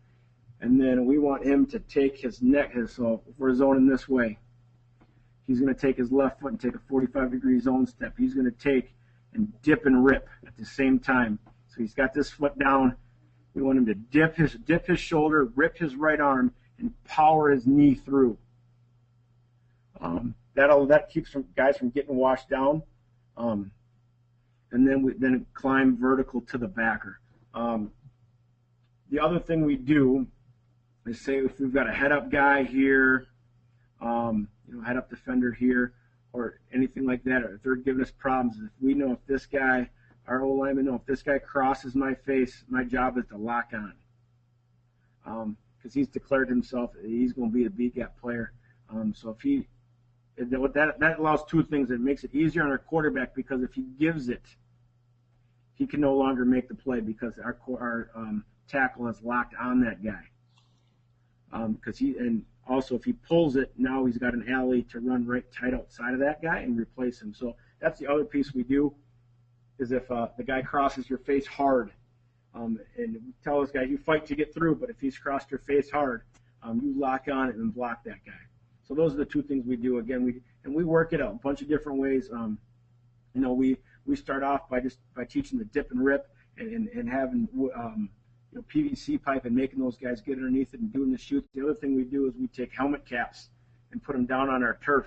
and then we want him to take his neck. So if we're zoning this way, he's going to take his left foot and take a 45-degree zone step. He's going to take and dip and rip at the same time. So he's got this foot down. We want him to dip his shoulder, rip his right arm, and power his knee through. That keeps guys from getting washed down. And then climb vertical to the backer. The other thing we do is, say if we've got a head-up guy here, head up defender here, or anything like that, or if they're giving us problems, if we know if this guy, our O-lineman know if this guy crosses my face, my job is to lock on. Because he's declared himself, he's going to be a B-gap player. So that allows two things. It makes it easier on our quarterback, because if he gives it, he can no longer make the play because our tackle is locked on that guy. And also if he pulls it, now he's got an alley to run right tight outside of that guy and replace him. So that's the other piece we do, is if the guy crosses your face hard, and we tell this guy, you fight to get through, but if he's crossed your face hard, you lock on it and block that guy. So those are the two things we do. Again, we work it out a bunch of different ways. We start off by teaching the dip and rip and having PVC pipe and making those guys get underneath it and doing the shoots. The other thing we do is we take helmet caps and put them down on our turf.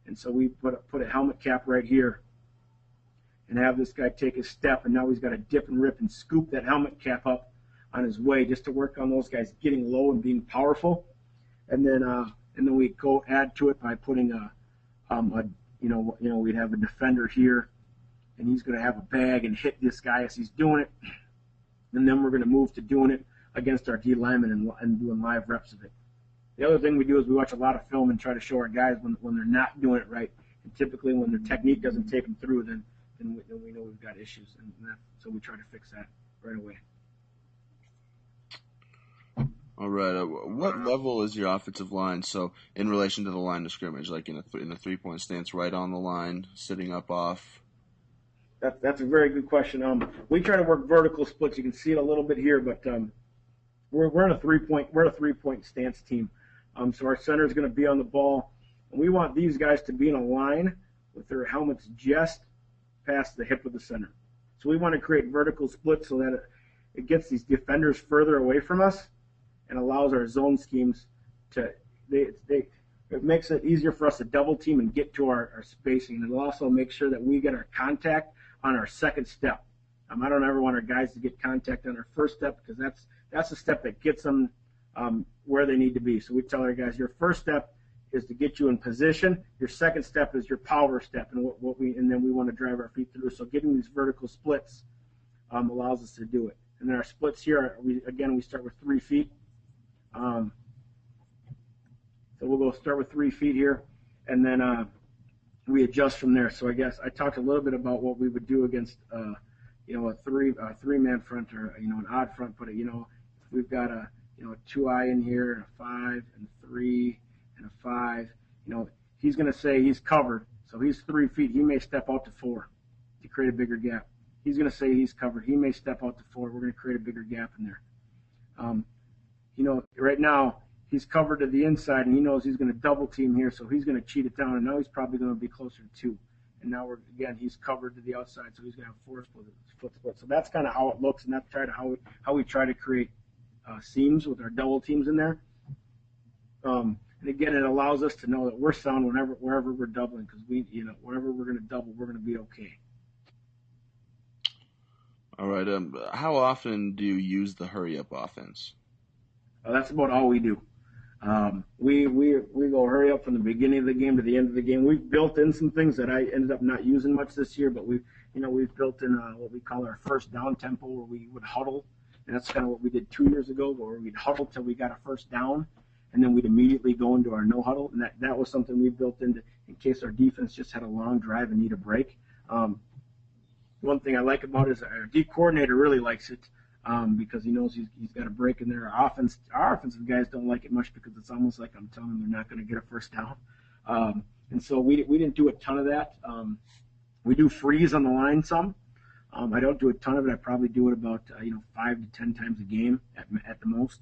And so we put a helmet cap right here and have this guy take his step, and now he's got to dip and rip and scoop that helmet cap up on his way, just to work on those guys getting low and being powerful. And then we go add to it by putting we'd have a defender here, and he's going to have a bag and hit this guy as he's doing it. And then we're going to move to doing it against our D linemen and doing live reps of it. The other thing we do is we watch a lot of film and try to show our guys when they're not doing it right. And typically when their technique doesn't take them through, then we know we've got issues. So we try to fix that right away. All right. What level is your offensive line? So in relation to the line of scrimmage, like in a three-point stance, right on the line, sitting up off? That's a very good question. We try to work vertical splits. You can see it a little bit here, but we're in a three-point stance team. So our center is going to be on the ball, and we want these guys to be in a line with their helmets just past the hip of the center. So we want to create vertical splits so that it gets these defenders further away from us and allows our zone schemes to it makes it easier for us to double team and get to our spacing. And it'll also make sure that we get our contact on our second step. I don't ever want our guys to get contact on our first step, because that's the step that gets them where they need to be. So we tell our guys, your first step is to get you in position. Your second step is your power step, and then we want to drive our feet through. So getting these vertical splits allows us to do it. And then our splits here, we start with 3 feet. So we'll go start with 3 feet here, and then we adjust from there. So I guess I talked a little bit about what we would do against a three-man front, or an odd front. But if we've got a 2-eye in here, and a 5 and 3 and a 5, he's going to say he's covered. So he's 3 feet. He may step out to 4 to create a bigger gap. He's going to say he's covered. He may step out to 4. We're going to create a bigger gap in there. Right now he's covered to the inside, and he knows he's going to double team here, so he's going to cheat it down, and now he's probably going to be closer to 2. And now he's covered to the outside, so he's going to have 4 foot split. So that's kind of how it looks, and that's how we try to create seams with our double teams in there. And again, it allows us to know that we're sound wherever we're doubling, because wherever we're going to double, we're going to be okay. All right. How often do you use the hurry-up offense? That's about all we do. We go hurry up from the beginning of the game to the end of the game. We've built in some things that I ended up not using much this year, but we've built in what we call our first down tempo, where we would huddle, and that's kind of what we did 2 years ago, where we'd huddle till we got a first down, and then we'd immediately go into our no huddle, and that was something we built in case our defense just had a long drive and need a break. One thing I like about it is our D coordinator really likes it. Because he knows he's got a break in there. Our offensive guys don't like it much, because it's almost like I'm telling them they're not going to get a first down. And so we didn't do a ton of that. We do freeze on the line some. I don't do a ton of it. I probably do it about 5 to 10 times a game at the most.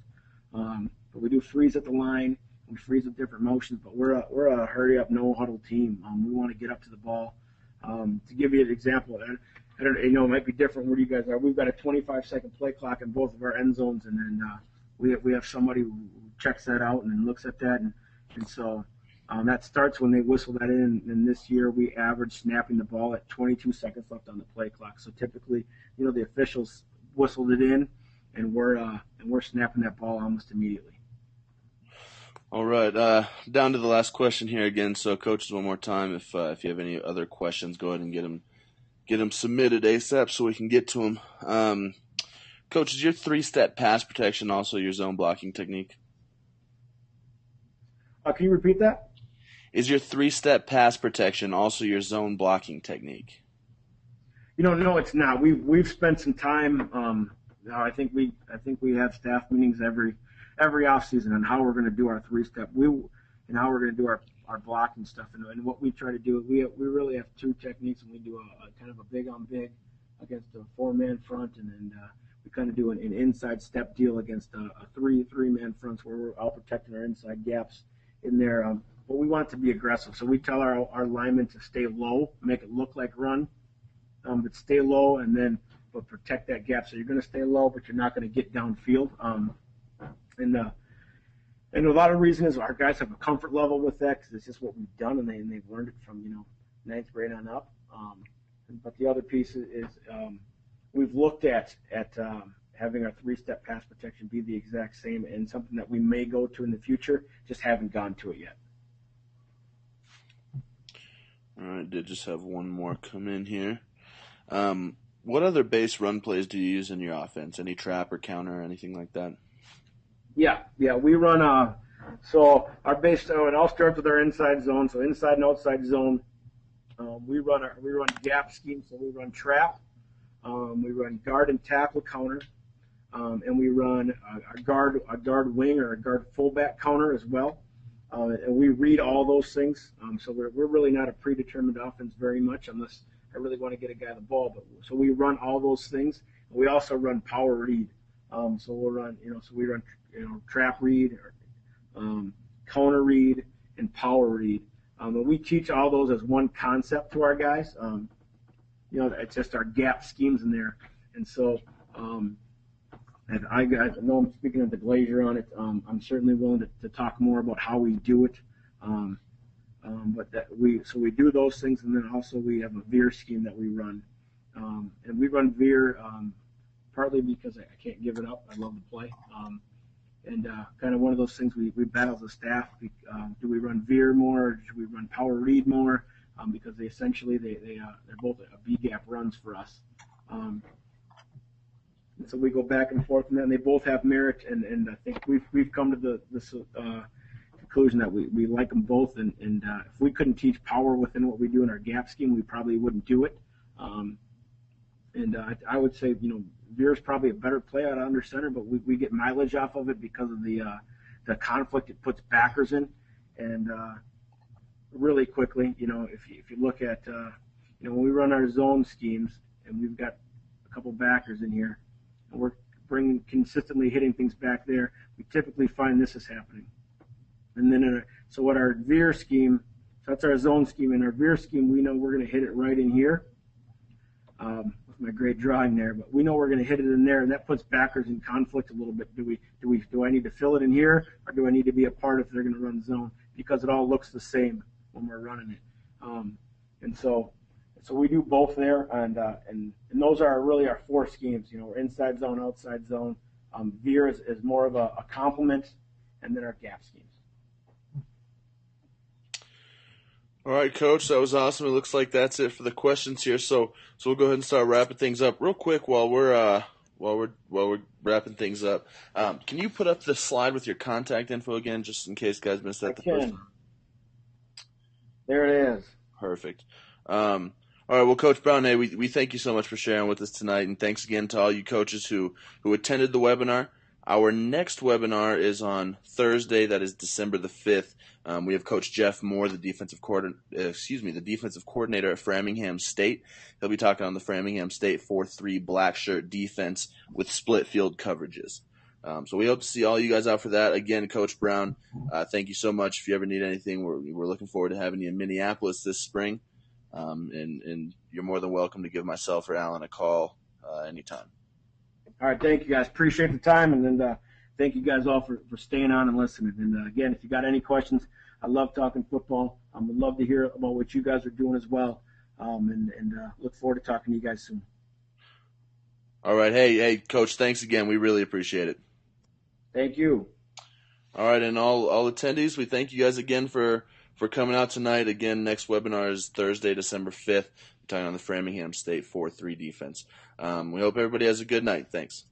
But we do freeze at the line. We freeze with different motions. But we're a hurry up, no huddle team. We want to get up to the ball. To give you an example, I don't it might be different where you guys are. We've got a 25-second play clock in both of our end zones, and then we have somebody who checks that out and then looks at that, and so that starts when they whistle that in. And this year we average snapping the ball at 22 seconds left on the play clock. So typically, the officials whistled it in, and we're snapping that ball almost immediately. All right, down to the last question here again. So, coaches, one more time, if you have any other questions, go ahead and get them submitted ASAP so we can get to them. Coach, is your 3-step pass protection also your zone blocking technique? Can you repeat that? Is your 3-step pass protection also your zone blocking technique? No, it's not. We've spent some time. I think we have staff meetings every off season on how we're going to do our 3-step. And how we're going to do our blocking stuff. And what we try to do, we really have 2 techniques, and we do a kind of a big on big against a 4-man front, and then we kind of do an inside step deal against a 3-man fronts where we're all protecting our inside gaps in there. But we want it to be aggressive, so we tell our linemen to stay low, make it look like run, but stay low, and but protect that gap. So you're going to stay low, but you're not going to get downfield. And a lot of reason is our guys have a comfort level with that because it's just what we've done, and they've learned it from 9th grade on up. But the other piece is we've looked at having our 3-step pass protection be the exact same, and something that we may go to in the future, just haven't gone to it yet. All right, did just have one more come in here. What other base run plays do you use in your offense? Any trap or counter or anything like that? Yeah, we run. So our base, it all starts with our inside zone. So inside and outside zone, we run gap scheme. So we run trap, we run guard and tackle counter, and we run a guard wing or a guard fullback counter as well. And we read all those things. So we're really not a predetermined offense very much, unless I really want to get a guy the ball. But so we run all those things. We also run power read. So we'll run, we run, trap read, counter read, and power read. And we teach all those as one concept to our guys. It's just our gap schemes in there. And so, and I know I'm speaking of the Glazier on it. I'm certainly willing to talk more about how we do it. But we do those things, and then also we have a veer scheme that we run. And we run veer, partly because I can't give it up. I love to play. And kind of one of those things we battle as a staff. Do we run veer more, or do we run power read more? Because they're both a B gap runs for us. And so we go back and forth, and then they both have merit. And I think we've come to the conclusion that we like them both. And if we couldn't teach power within what we do in our gap scheme, we probably wouldn't do it. I would say, veer is probably a better play out of under center, but we get mileage off of it because of the conflict it puts backers in. And really quickly, if you look at, when we run our zone schemes and we've got a couple backers in here and we're consistently hitting things back there, we typically find this is happening. And then, so what our veer scheme, so that's our zone scheme. In our veer scheme, we know we're going to hit it right in here. With my great drawing there, but we know we're going to hit it in there, and that puts backers in conflict a little bit. Do I need to fill it in here, or do I need to be a part if they're going to run zone? Because it all looks the same when we're running it. And so we do both there, and those are really our 4 schemes. We're inside zone, outside zone. Veer is more of a complement, and then our gap schemes. All right, Coach, that was awesome. It looks like that's it for the questions here. So we'll go ahead and start wrapping things up real quick while we're wrapping things up. Can you put up the slide with your contact info again, just in case guys missed that? First time? There it is. Perfect. All right, well, Coach Brown, hey, we thank you so much for sharing with us tonight, and thanks again to all you coaches who attended the webinar. Our next webinar is on Thursday. That is December the 5th. We have Coach Jeff Moore, the defensive coordinator at Framingham State. He'll be talking on the Framingham State 4-3 black shirt defense with split field coverages. So we hope to see all you guys out for that. Again, Coach Brown, thank you so much. If you ever need anything, we're looking forward to having you in Minneapolis this spring. And you're more than welcome to give myself or Alan a call anytime. All right, thank you guys. Appreciate the time, and then thank you guys all for staying on and listening. And again, if you got any questions, I love talking football. I would love to hear about what you guys are doing as well, and look forward to talking to you guys soon. All right, hey, Coach, thanks again. We really appreciate it. Thank you. All right, and all attendees, we thank you guys again for coming out tonight. Again, next webinar is Thursday, December 5th. We're talking on the Framingham State 4-3 defense. We hope everybody has a good night. Thanks.